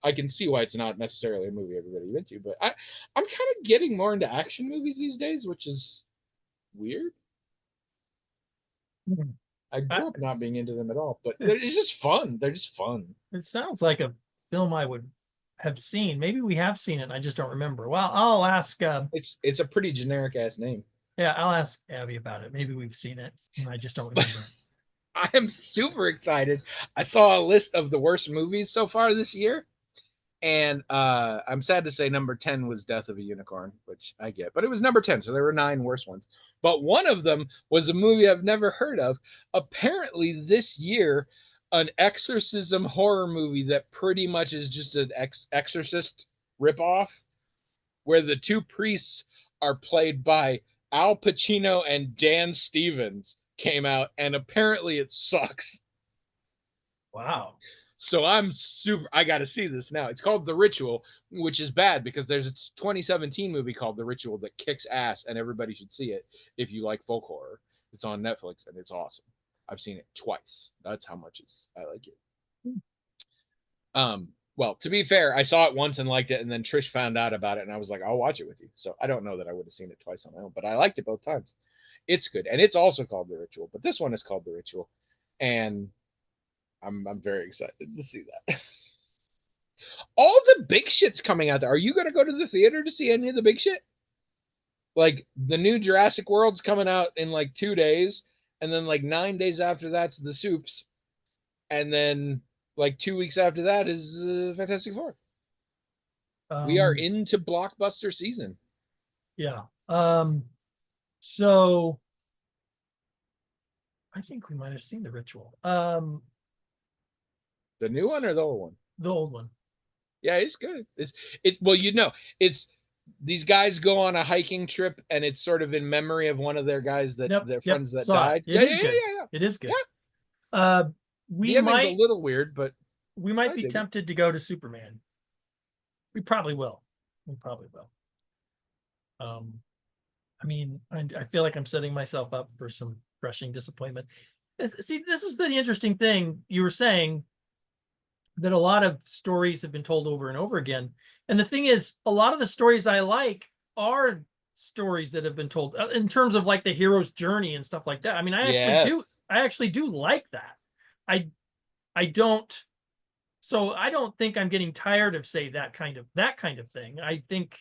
I can see why it's not necessarily a movie everybody's into. But I'm kind of getting more into action movies these days, which is weird. I I, grew up not being into them at all, but it's this just fun. They're just fun. it sounds like a film I would have seen. Maybe we have seen it, and I just don't remember. Well, I'll ask. It's a pretty generic ass name. Yeah, I'll ask Abby about it. Maybe we've seen it, and I just don't But remember. I am super excited. I saw a list of the worst movies so far this year, and I'm sad to say number 10 was Death of a Unicorn, which I get, but it was number 10, so there were 9 worse ones. But one of them was a movie I've never heard of. Apparently, this year, an exorcism horror movie that pretty much is just an exorcist ripoff, where the two priests are played by Al Pacino and Dan Stevens, came out, and apparently it sucks. Wow. So I got to see this now. It's called The Ritual, which is bad because there's a 2017 movie called The Ritual that kicks ass, and everybody should see it if you like folk horror. It's on Netflix and it's awesome. I've seen it twice. That's how much I like it. Well, to be fair, I saw it once and liked it, and then Trish found out about it, and I was like, I'll watch it with you. So I don't know that I would have seen it twice on my own, but I liked it both times. It's good, and it's also called The Ritual, but this one is called The Ritual, and I'm very excited to see that. All the big shit's coming out there. Are you going to go to the theater to see any of the big shit? Like the new Jurassic World's coming out in like 2 days, and then like 9 days after that's the Soups, and then like 2 weeks after that is Fantastic Four. We are into blockbuster season. Yeah. So I think we might have seen The Ritual. The new one or the old one? The old one. Yeah, it's good. It's well, it's these guys go on a hiking trip, and it's sort of in memory of one of their guys their friends that died. It is good. It is good. We the ending's a little weird, but we might be tempted to go to Superman. We probably will. I mean, I feel like I'm setting myself up for some crushing disappointment. See, this is the interesting thing you were saying, that a lot of stories have been told over and over again. And the thing is, a lot of the stories I like are stories that have been told in terms of like the hero's journey and stuff like that. I mean, I actually do like that. I don't, so I don't think I'm getting tired of, say, that kind of thing. I think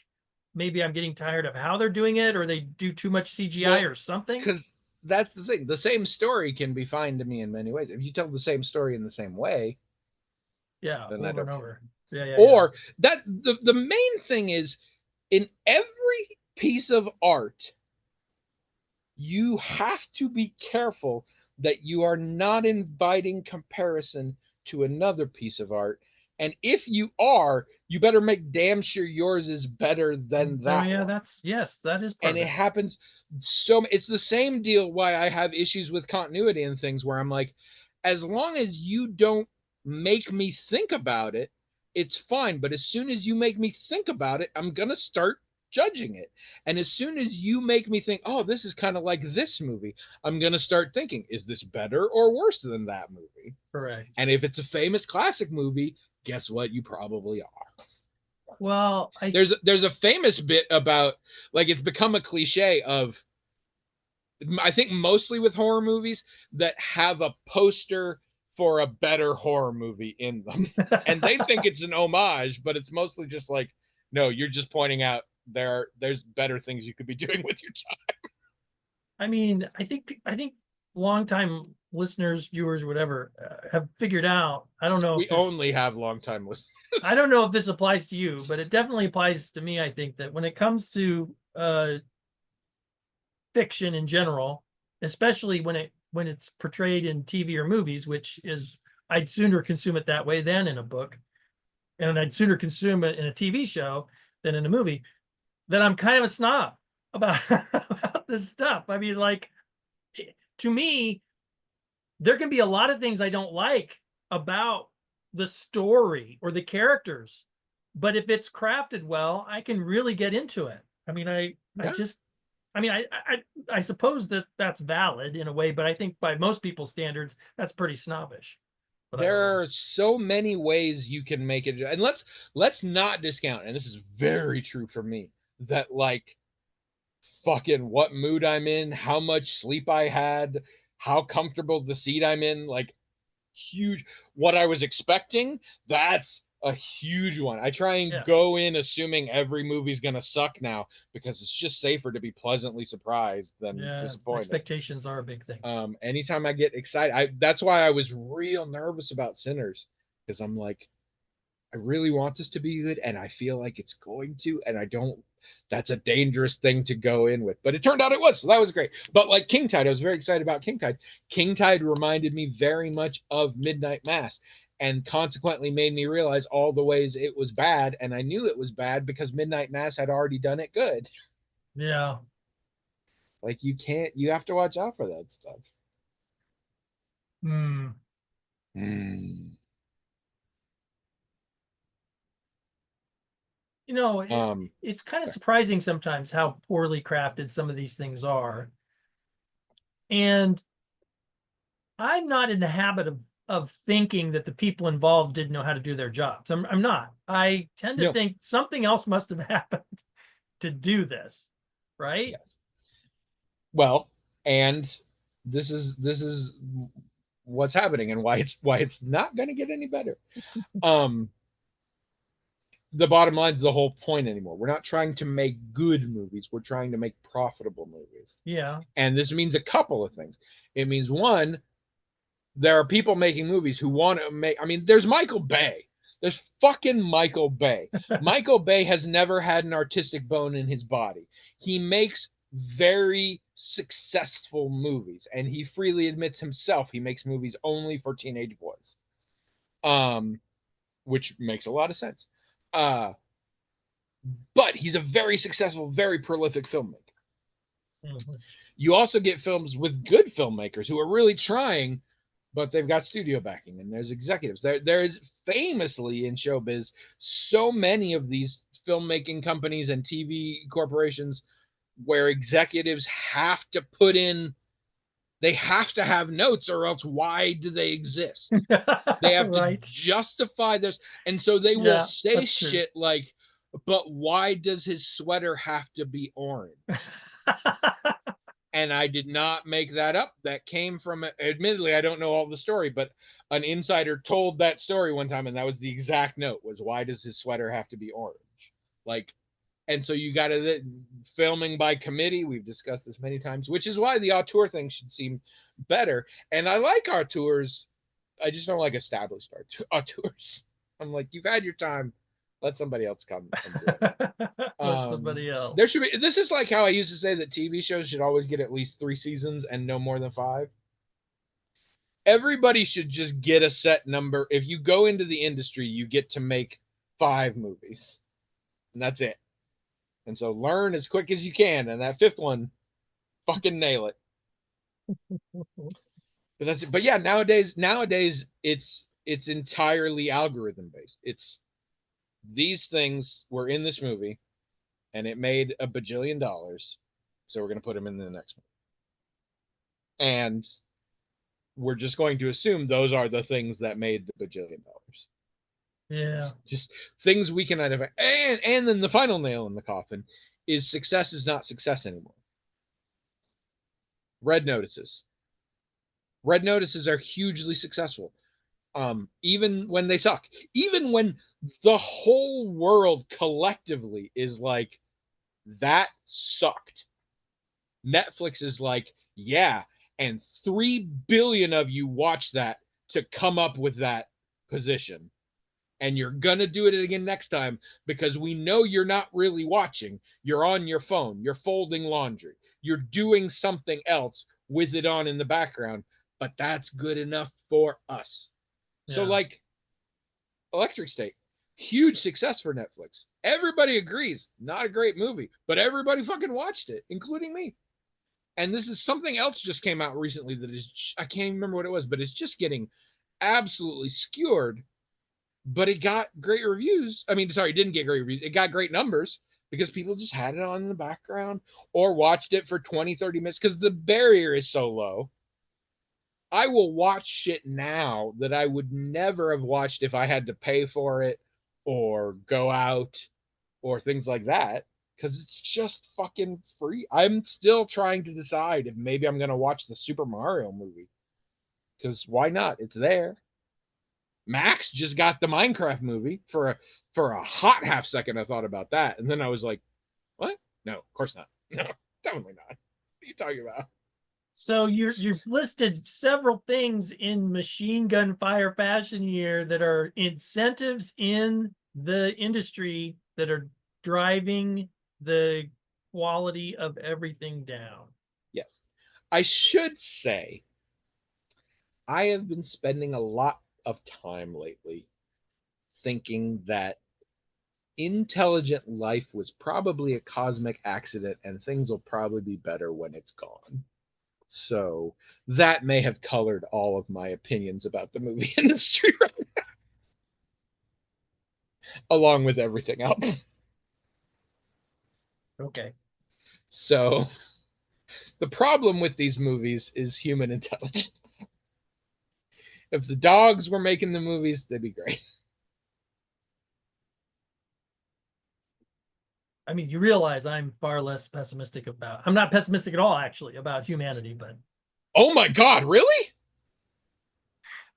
maybe I'm getting tired of how they're doing it, or they do too much CGI or something. Because that's the thing. The same story can be fine to me in many ways. If you tell the same story in the same way, yeah, then over and over. Yeah. Or that the main thing is, in every piece of art, you have to be careful that you are not inviting comparison to another piece of art. And if you are, you better make damn sure yours is better than that. Oh yeah, one. that is part and it happens so. It's the same deal. Why I have issues with continuity and things, where I'm like, as long as you don't make me think about it, it's fine. But as soon as you make me think about it, I'm gonna start judging it. And as soon as you make me think, oh, this is kind of like this movie, I'm gonna start thinking, is this better or worse than that movie? Correct. And if it's a famous classic movie, guess what? You probably are. Well, there's a famous bit about, like, it's become a cliche of, I think mostly with horror movies, that have a poster for a better horror movie in them. And they think it's an homage, but it's mostly just like, no, you're just pointing out there's better things you could be doing with your time. I mean, I think longtime listeners, viewers, whatever, have figured out. I don't know. We only have longtime listeners. I don't know if this applies to you, but it definitely applies to me. I think that when it comes to fiction in general, especially when it's portrayed in TV or movies, which is, I'd sooner consume it that way than in a book, and I'd sooner consume it in a TV show than in a movie, that I'm kind of a snob about this stuff. I mean, like, to me, there can be a lot of things I don't like about the story or the characters, but if it's crafted well, I can really get into it. I mean, I suppose that's valid in a way, but I think by most people's standards, that's pretty snobbish. But there are so many ways you can make it, and let's not discount, and this is very true for me, that, like, fucking what mood I'm in, how much sleep I had, how comfortable the seat I'm in, like, huge. What I was expecting, that's a huge one. I try and go in assuming every movie's gonna suck now, because it's just safer to be pleasantly surprised than disappointed. Expectations are a big thing. Anytime I get excited, that's why I was real nervous about Sinners, because I'm like, I really want this to be good, and I feel like it's going to, and I don't. That's a dangerous thing to go in with, but it turned out it was, so that was great. But like King Tide, I was very excited about King Tide. King Tide reminded me very much of Midnight Mass, and consequently made me realize all the ways it was bad, and I knew it was bad because Midnight Mass had already done it good. Yeah. Like, you have to watch out for that stuff. You know, Um, it's kind of surprising sometimes how poorly crafted some of these things are. And I'm not in the habit of thinking that the people involved didn't know how to do their jobs. I'm not. I tend to no, think something else must have happened to do this, right? yes. Well, and this is what's happening and why it's not going to get any better. Um, the bottom line is the whole point anymore. We're not trying to make good movies. We're trying to make profitable movies. Yeah. And this means a couple of things. It means one, there are people making movies who want to make. I mean, there's Michael Bay. There's fucking Michael Bay. Michael Bay has never had an artistic bone in his body. He makes very successful movies, and he freely admits himself he makes movies only for teenage boys. Um, which makes a lot of sense. Uh, but he's a very successful, very prolific filmmaker. Mhm. You also get films with good filmmakers who are really trying, but they've got studio backing and there's executives. There is famously in showbiz so many of these filmmaking companies and TV corporations where executives have to put in, they have to have notes or else why do they exist? They have to Right. justify this. And so they will Yeah, say that's true. shit like, but why does his sweater have to be orange? And I did not make that up. That came from, admittedly, I don't know all the story, but an insider told that story one time, and that was the exact note: was why does his sweater have to be orange? Like, and so you got to filming by committee. We've discussed this many times, which is why the auteur thing should seem better. And I like auteurs. I just don't like established auteurs. I'm like, you've had your time. Let somebody else come and do it. Let somebody There else. should be. This is like how I used to say that TV shows should always get at least 3 seasons and no more than 5. Everybody should just get a set number. If you go into the industry, you get to make 5 movies, and that's it. And so learn as quick as you can, and that 5th one, fucking nail it. But that's it. But yeah, nowadays it's entirely algorithm based. It's these things were in this movie, and it made a bajillion dollars, so we're gonna put them in the next one. And we're just going to assume those are the things that made the bajillion dollars. Yeah. Just things we can identify. And then the final nail in the coffin is success is not success anymore. Red notices. Red notices are hugely successful. Even when they suck. Even when the whole world collectively is like, that sucked. Netflix is like, yeah, and 3 billion of you watch that to come up with that position. And you're going to do it again next time because we know you're not really watching. You're on your phone, you're folding laundry, you're doing something else with it on in the background, but that's good enough for us. So, Yeah. like Electric State, huge success for Netflix. Everybody agrees, not a great movie, but everybody fucking watched it, including me. And this is something else just came out recently that is, I can't even remember what it was, but it's just getting absolutely skewered. But it got great reviews. I mean, sorry, it didn't get great reviews. It got great numbers because people just had it on in the background or watched it for 20, 30 minutes because the barrier is so low. I will watch shit now that I would never have watched if I had to pay for it or go out or things like that because it's just fucking free. I'm still trying to decide if maybe I'm going to watch the Super Mario movie because why not? It's there. Max just got the Minecraft movie for a hot half second. I thought about that, and then I was like, "What? No, of course not. No, definitely not. What are you talking about?" So you've listed several things in machine gun fire fashion here that are incentives in the industry that are driving the quality of everything down. Yes, I should say I have been spending a lot of time lately thinking that intelligent life was probably a cosmic accident, and things will probably be better when it's gone. So that may have colored all of my opinions about the movie industry, along with everything else. Okay. So the problem with these movies is human intelligence. If the dogs were making the movies, they'd be great. I mean, you realize I'm far less pessimistic about, I'm not pessimistic at all, actually, about humanity, but Oh my God, really?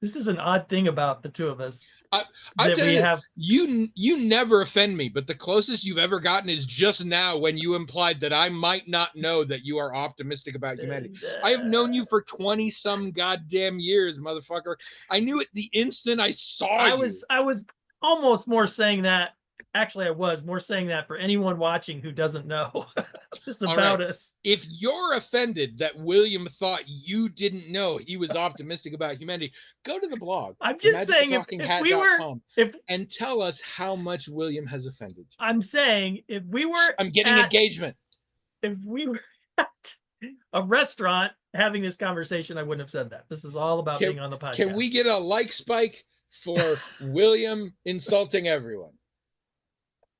this is an odd thing about the two of us I I that tell we you, have. you never offend me, but the closest you've ever gotten is just now when you implied that I might not know that you are optimistic about humanity. I have known you for 20 some goddamn years, motherfucker. I knew it the instant I saw you. I was almost more saying that. Actually, I was more saying that for anyone watching who doesn't know this All right. about us. If you're offended that William thought you didn't know he was optimistic about humanity, go to the blog, I'm just saying if we were magicaltalkinghat.com, if and tell us how much William has offended you. I'm saying I'm getting engagement. if we were at a restaurant having this conversation, I wouldn't have said that. This is all about being on the podcast. Can we get a like spike for William insulting everyone?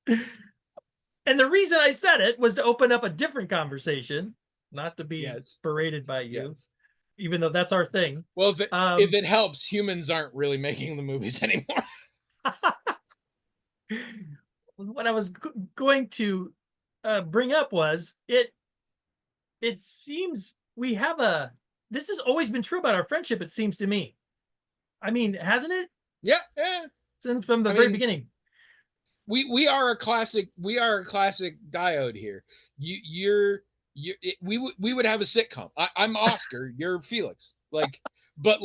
And the reason I said it was to open up a different conversation, not to be Yes. berated by you, Yes. even though that's our thing. Well, if it helps, humans aren't really making the movies anymore. What I was going to bring up was it seems we have a, this has always been true about our friendship, it seems to me. I mean, hasn't it? Yeah. Since from the very beginning. We are a classic diode here. We would have a sitcom. I'm Oscar, you're Felix. But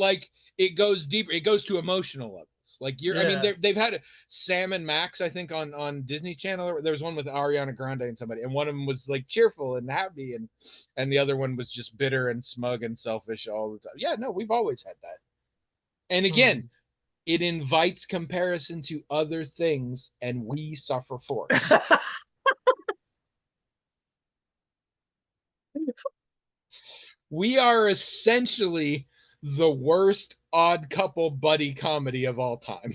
it goes deeper. It goes to emotional levels. I mean, they've had Sam and Max, I think, on Disney Channel. There was one with Ariana Grande and somebody, and one of them was like cheerful and happy, and the other one was just bitter and smug and selfish all the time. Yeah, no, we've always had that. And again, it invites comparison to other things, and we suffer for it. We are essentially the worst odd couple buddy comedy of all time.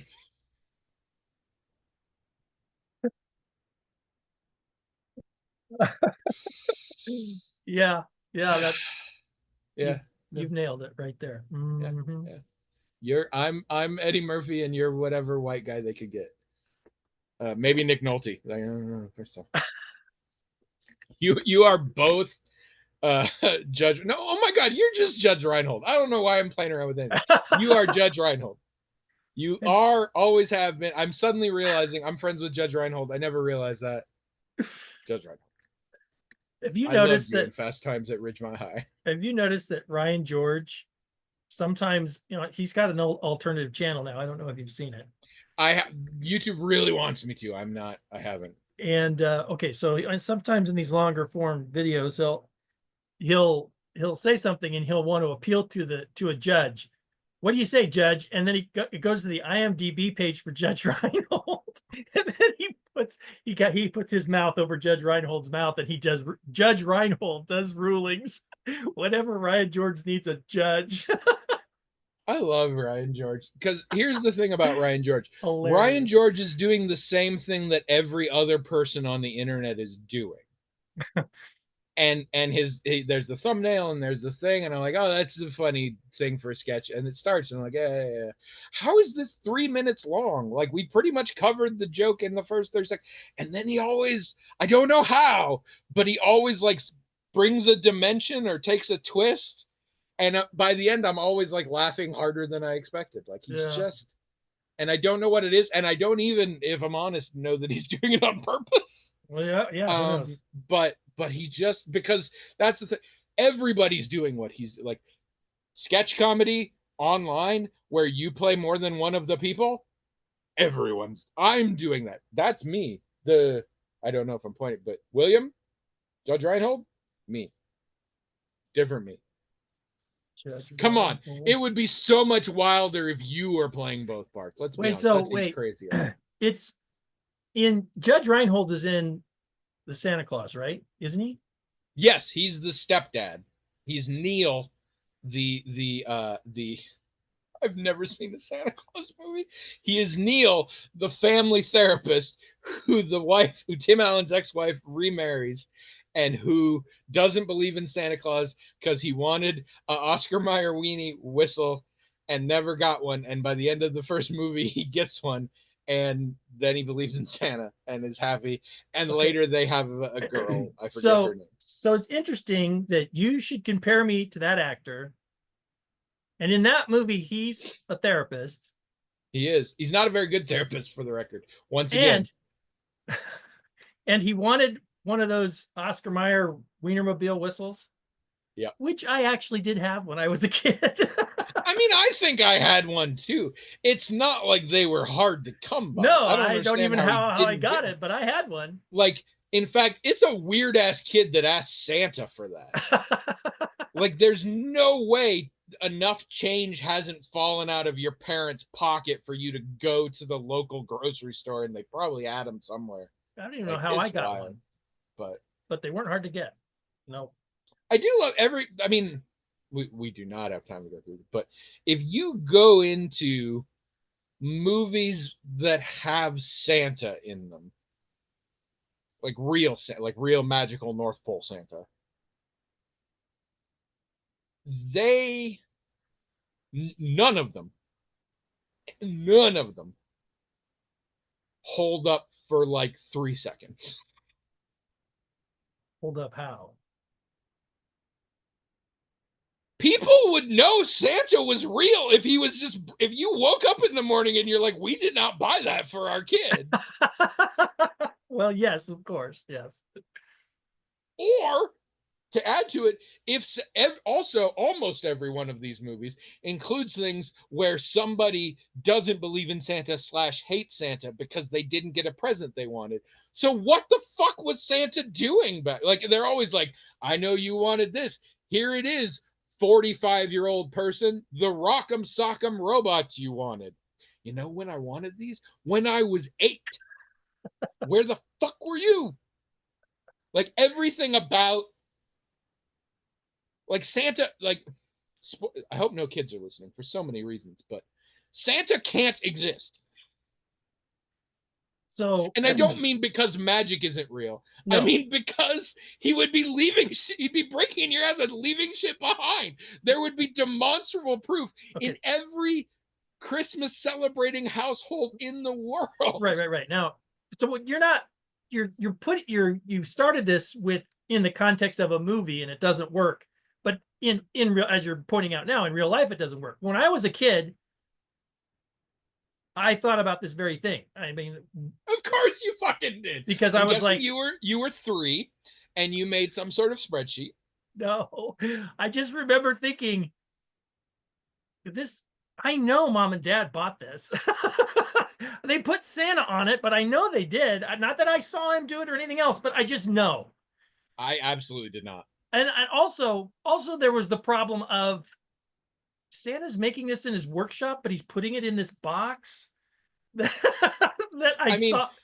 Yeah. That. Yeah. You've nailed it right there. Mm-hmm. Yeah. I'm Eddie Murphy, and you're whatever white guy they could get. Maybe Nick Nolte. I don't know. First off, you are both Judge. No, oh my God, you're just Judge Reinhold. I don't know why I'm playing around with that. You are Judge Reinhold. You are, always have been. I'm suddenly realizing I'm friends with Judge Reinhold. I never realized that. Judge Reinhold. Have you noticed that in Fast Times at Ridgemont High? Have you noticed that Ryan George sometimes, he's got an alternative channel now. I don't know if you've seen it. YouTube really wants me to. I haven't. And okay, so sometimes in these longer form videos, he'll say something and he'll want to appeal to a judge. What do you say, Judge? And then it goes to the IMDb page for Judge Reinhold, and then he puts his mouth over Judge Reinhold's mouth, and Judge Reinhold does rulings whenever Ryan George needs a judge. I love Ryan George, because here's the thing about Ryan George. Hilarious. Ryan George is doing the same thing that every other person on the internet is doing. and there's the thumbnail and there's the thing, and I'm like, oh, that's a funny thing for a sketch, and it starts, and I'm like, yeah. How is this 3 minutes long? Like, we pretty much covered the joke in the first 30 seconds, and then he always, I don't know how, but he always brings a dimension or takes a twist, and by the end I'm always laughing harder than I expected. He's just, and I don't know what it is, and I don't even, if I'm honest, know that he's doing it on purpose. Well, yeah. But he just, because that's the thing. Everybody's doing what he's sketch comedy online where you play more than one of the people. I'm doing that. That's me. I don't know if I'm pointing, but William, Judge Reinhold, me. Different me. Come on. It would be so much wilder if you were playing both parts. Let's be honest. That seems crazy. It's in Judge Reinhold is in the Santa Claus, right? Isn't he? Yes, he's the stepdad. He's Neil, the I've never seen a Santa Claus movie. He is Neil, the family therapist, who Tim Allen's ex-wife remarries, and who doesn't believe in Santa Claus because he wanted a Oscar Mayer weenie whistle and never got one. And by the end of the first movie, he gets one, and then he believes in Santa and is happy. And Okay. later they have a girl. I forget her name. So it's interesting that you should compare me to that actor. And in that movie, he's a therapist. He is. He's not a very good therapist, for the record. Once again. And he wanted one of those Oscar Mayer Wienermobile whistles. Yeah. Which I actually did have when I was a kid. I mean, I think I had one too. It's not like they were hard to come by. No, I don't even know how I got it. it, but I had one. Like, in fact, it's a weird ass kid that asked Santa for that. Like, there's no way enough change hasn't fallen out of your parents' pocket for you to go to the local grocery store, and they probably had them somewhere. I don't even know how I got one. But they weren't hard to get. No. I do love I mean, we do not have time to go through it, but if you go into movies that have Santa in them, like real magical North Pole Santa, none of them hold up for like 3 seconds. Hold up how? People would know Santa was real if you woke up in the morning and you're like, we did not buy that for our kid. Well, yes, of course, yes. Or to add to it, also almost every one of these movies includes things where somebody doesn't believe in Santa / hate Santa because they didn't get a present they wanted. So what the fuck was Santa doing back? Like, they're always like, I know you wanted this. Here it is, 45-year-old person, the Rock'em Sock'em robots you wanted. You know when I wanted these? When I was 8. Where the fuck were you? Like, everything about, like, Santa, like, I hope no kids are listening for so many reasons, but Santa can't exist. So, and I don't mean because magic isn't real. No. I mean because he would be he'd be breaking your ass and leaving shit behind. There would be demonstrable proof in every Christmas celebrating household in the world. Right. Now, so you started this in the context of a movie and it doesn't work. But in real, as you're pointing out now, in real life, it doesn't work. When I was a kid, I thought about this very thing. I mean, of course you fucking did. Because I was like, you were 3 and you made some sort of spreadsheet. No, I just remember thinking, I know Mom and Dad bought this. They put Santa on it, but I know they did. Not that I saw him do it or anything else, but I just know. I absolutely did not. And also there was the problem of Santa's making this in his workshop, but he's putting it in this box that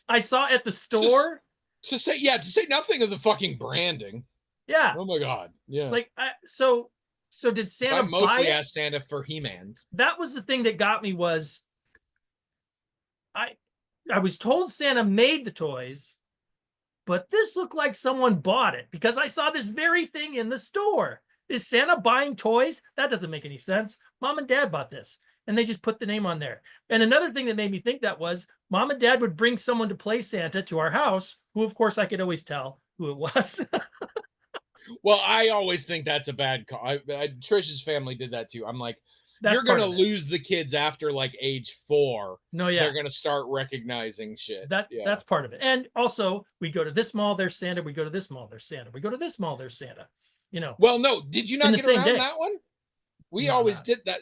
I saw at the store. To say nothing of the fucking branding. Yeah. Oh my God. Yeah. It's like, so did Santa buy it? I mostly asked Santa for He-Mans. That was the thing that got me was I was told Santa made the toys, but this looked like someone bought it because I saw this very thing in the store. Is Santa buying toys? That doesn't make any sense. Mom and Dad bought this, and they just put the name on there. And another thing that made me think that was Mom and Dad would bring someone to play Santa to our house, who, of course, I could always tell who it was. Well, I always think that's a bad call. Trish's family did that too. I'm like, you're going to lose the kids after like age 4. No, yeah. They're going to start recognizing shit. That's part of it. And also, we go to this mall, there's Santa. We go to this mall, there's Santa. We go to this mall, there's Santa. You know. Well, no, did you not get around that one? We always did that.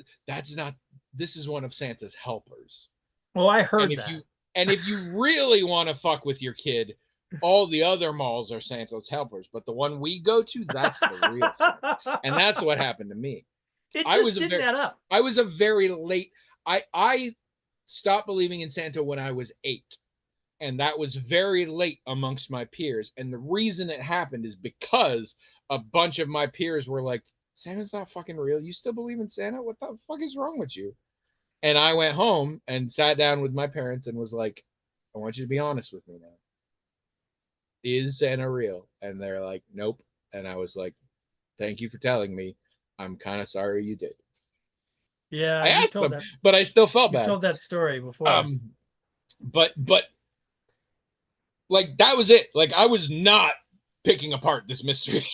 This is one of Santa's helpers. Well, I heard that. And if you really want to fuck with your kid, all the other malls are Santa's helpers, but the one we go to, that's the real Santa. And that's what happened to me. It just didn't add up. I was a very late. I stopped believing in Santa when I was 8. And that was very late amongst my peers. And the reason it happened is because a bunch of my peers were like, Santa's not fucking real. You still believe in Santa? What the fuck is wrong with you? And I went home and sat down with my parents and was like, I want you to be honest with me now. Is Santa real? And they're like, nope. And I was like, thank you for telling me. I'm kind of sorry you did. Yeah, I asked them, but I still felt you bad. told that story before. But like that was it. Like I was not picking apart this mystery.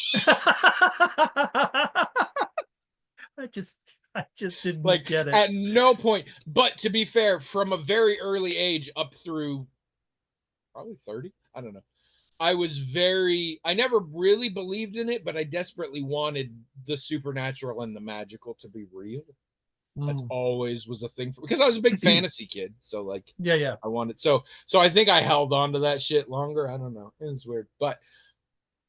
I just didn't Like get it. at no point. But to be fair, from a very early age up through probably 30, I don't know. I never really believed in it, but I desperately wanted the supernatural and the magical to be real. That's always was a thing because I was a big fantasy kid. So like, Yeah. I wanted, so I think I held on to that shit longer. I don't know. It was weird. But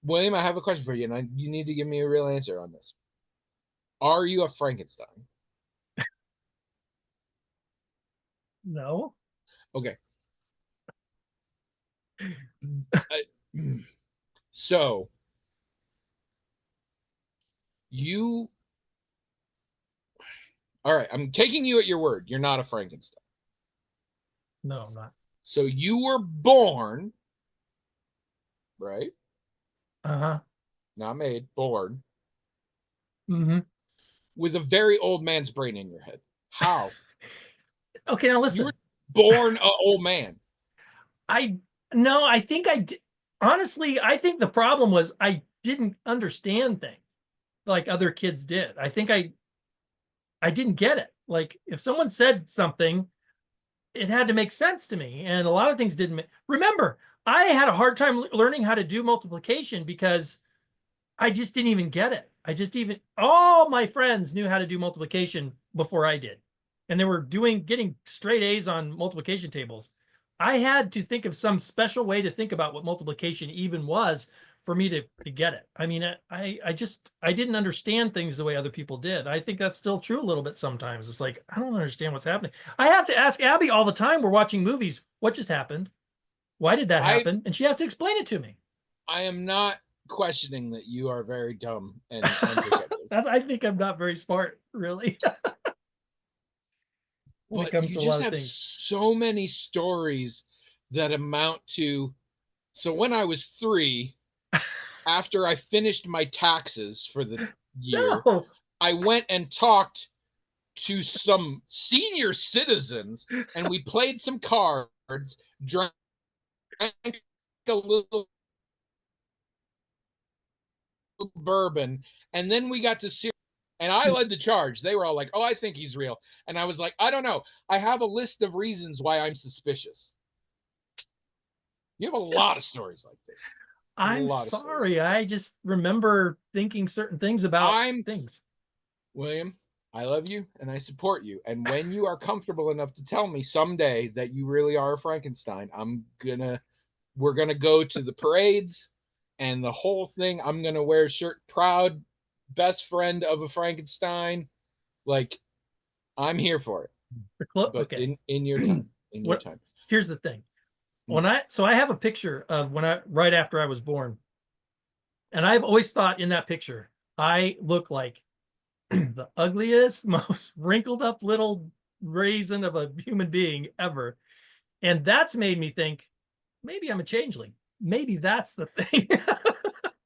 William, I have a question for you, and you need to give me a real answer on this. Are you a Frankenstein? No. Okay. So you, all right, I'm taking you at your word. You're not a Frankenstein. No, I'm not. So you were born, right? Uh-huh. Not made, born Mm-hmm. with a very old man's brain in your head. How? Okay, now You were listen. born an old man. I think honestly, I think the problem was I didn't understand things like other kids did. I think I didn't get it. Like if someone said something, it had to make sense to me, and a lot of things didn't. Remember, I had a hard time learning how to do multiplication because I just didn't even get it. All my friends knew how to do multiplication before I did. And they were getting straight A's on multiplication tables. I had to think of some special way to think about what multiplication even was for me to get it. I mean, I didn't understand things the way other people did. I think that's still true a little bit sometimes. It's like, I don't understand what's happening. I have to ask Abby all the time. We're watching movies. What just happened? Why did that I happen? And she has to explain it to me. I am not questioning that you are very dumb and I think I'm not very smart, really, when it but comes you to a just lot of have things. so many stories that amount to. So when I was 3, after I finished my taxes for the year, No. I went and talked to some senior citizens and we played some cards, drank a little bourbon, and then we got to see. And I led the charge. They were all like, "Oh, I think he's real," and I was like, "I don't know. I have a list of reasons why I'm suspicious." You have a lot of stories like this. A I'm lot of stories. sorry. I just remember thinking certain things about I'm things. William. I love you and I support you. And when you are comfortable enough to tell me someday that you really are a Frankenstein, we're gonna go to the parades and the whole thing. I'm gonna wear a shirt, proud best friend of a Frankenstein. Like I'm here for it. But Okay. in your time, in your What? time. Here's the thing. Mm. I have a picture of right after I was born, and I've always thought in that picture I look like the ugliest, most wrinkled up little raisin of a human being ever, and that's made me think maybe I'm a changeling. Maybe that's the thing.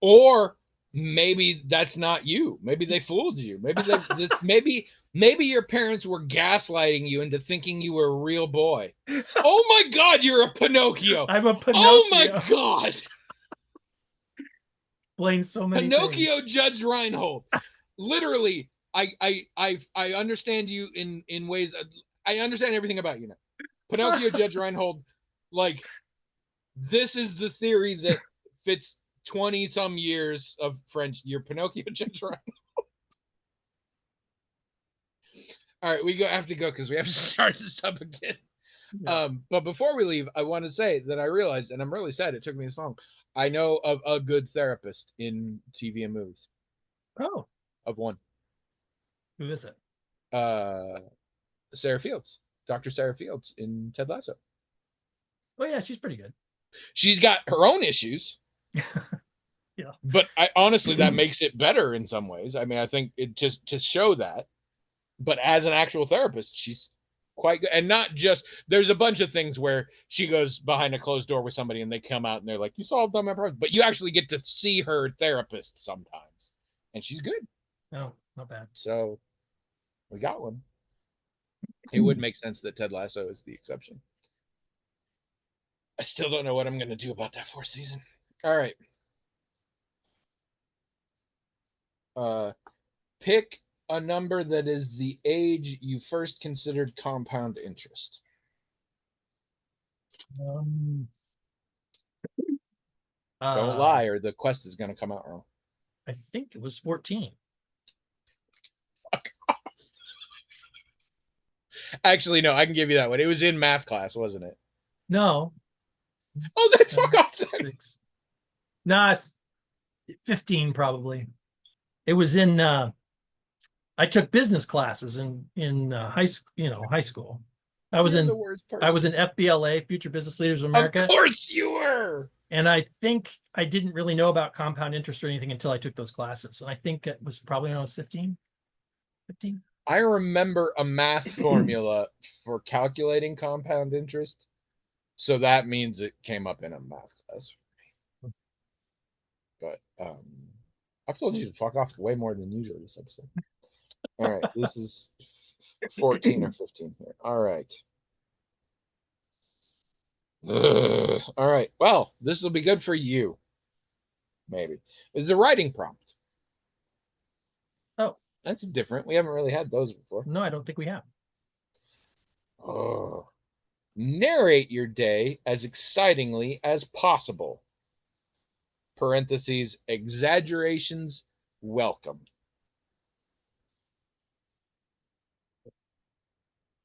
Or maybe that's not you. Maybe they fooled you. Maybe your parents were gaslighting you into thinking you were a real boy. Oh my God, you're a Pinocchio. I'm a Oh my Pinocchio. God. Explains so many Pinocchio things. Judge Reinhold. Literally, I understand you in ways. I understand everything about you now. Pinocchio Judge Reinhold, like this is the theory that fits 20 some years of French. You're Pinocchio Judge Reinhold. All right, we have to go because we have to start this up again. Yeah. But before we leave, I want to say that I realized, and I'm really sad it took me this long. I know of a good therapist in TV and movies. Oh, Of one. who is it? Uh, Sarah Fields, Dr. Sarah Fields in Ted Lasso. Oh yeah, she's pretty good. She's got her own issues. Yeah. But I honestly that makes it better in some ways. I mean, I think it just to show that. But as an actual therapist, she's quite good. And not just, there's a bunch of things where she goes behind a closed door with somebody and they come out and they're like, you solved all my problems. But you actually get to see her therapist sometimes. And she's good. Oh, not bad. So we got one. It would make sense that Ted Lasso is the exception. I still don't know what I'm going to do about that fourth season. All right. Pick a number that is the age you first considered compound interest. Um, Don't lie, or the quest is going to come out wrong. I think it was 14. Fuck off. Actually, no, I can give you that one. It was in math class, wasn't it? No. Oh, then fuck off. 6. No, it's 15 probably. It was in I took business classes in high school, high school. I was You're the worst person. I was in FBLA, Future Business Leaders of America. Of course you were. And I think I didn't really know about compound interest or anything until I took those classes. And I think it was probably when I was 15. 15. I remember a math formula for calculating compound interest. So that means it came up in a math class. But I've told you to fuck off way more than usual this episode. All right, this is 14 or 15 here. All right. All right. Well, this will be good for you. Maybe. It's a writing prompt. Oh. That's different. We haven't really had those before. No, I don't think we have. Oh. Narrate your day as excitingly as possible. Parentheses, exaggerations welcome.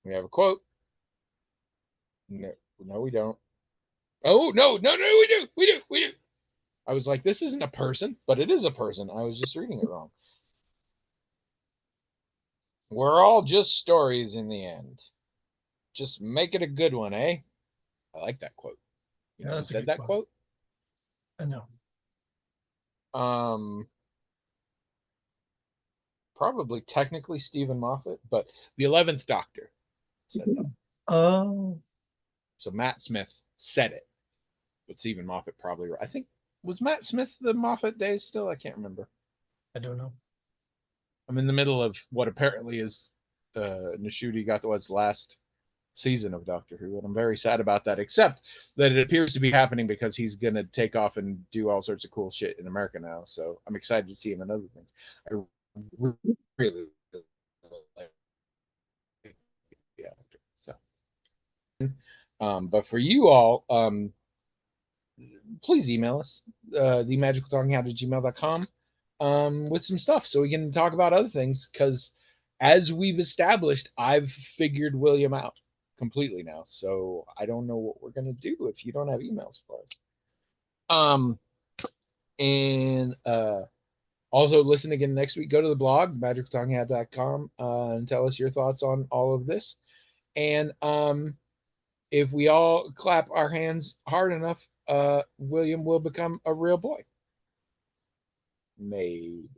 We have a quote. No, we don't. Oh, no, we do. I was like, this isn't a person, but it is a person. I was just reading it wrong. We're all just stories in the end. Just make it a good one, eh? I like that quote. You know who said that quote? No. Probably technically Stephen Moffat, but the 11th Doctor said that. Oh. So Matt Smith said it, but Stephen Moffat probably. I think, was Matt Smith the Moffat days still? I can't remember. I don't know. I'm in the middle of what apparently is Ncuti Gatwa's last season of Doctor Who, and I'm very sad about that, except that it appears to be happening because he's going to take off and do all sorts of cool shit in America now, so I'm excited to see him in other things. I really like the actor. So, but for you all, please email us, themagicaltalkinghat@gmail.com, with some stuff so we can talk about other things, because as we've established, I've figured William out completely now, so I don't know what we're gonna do if you don't have emails for us. And also listen again next week. Go to the blog, magicaltalkinghat.com, and tell us your thoughts on all of this. And if we all clap our hands hard enough, William will become a real boy. Maybe.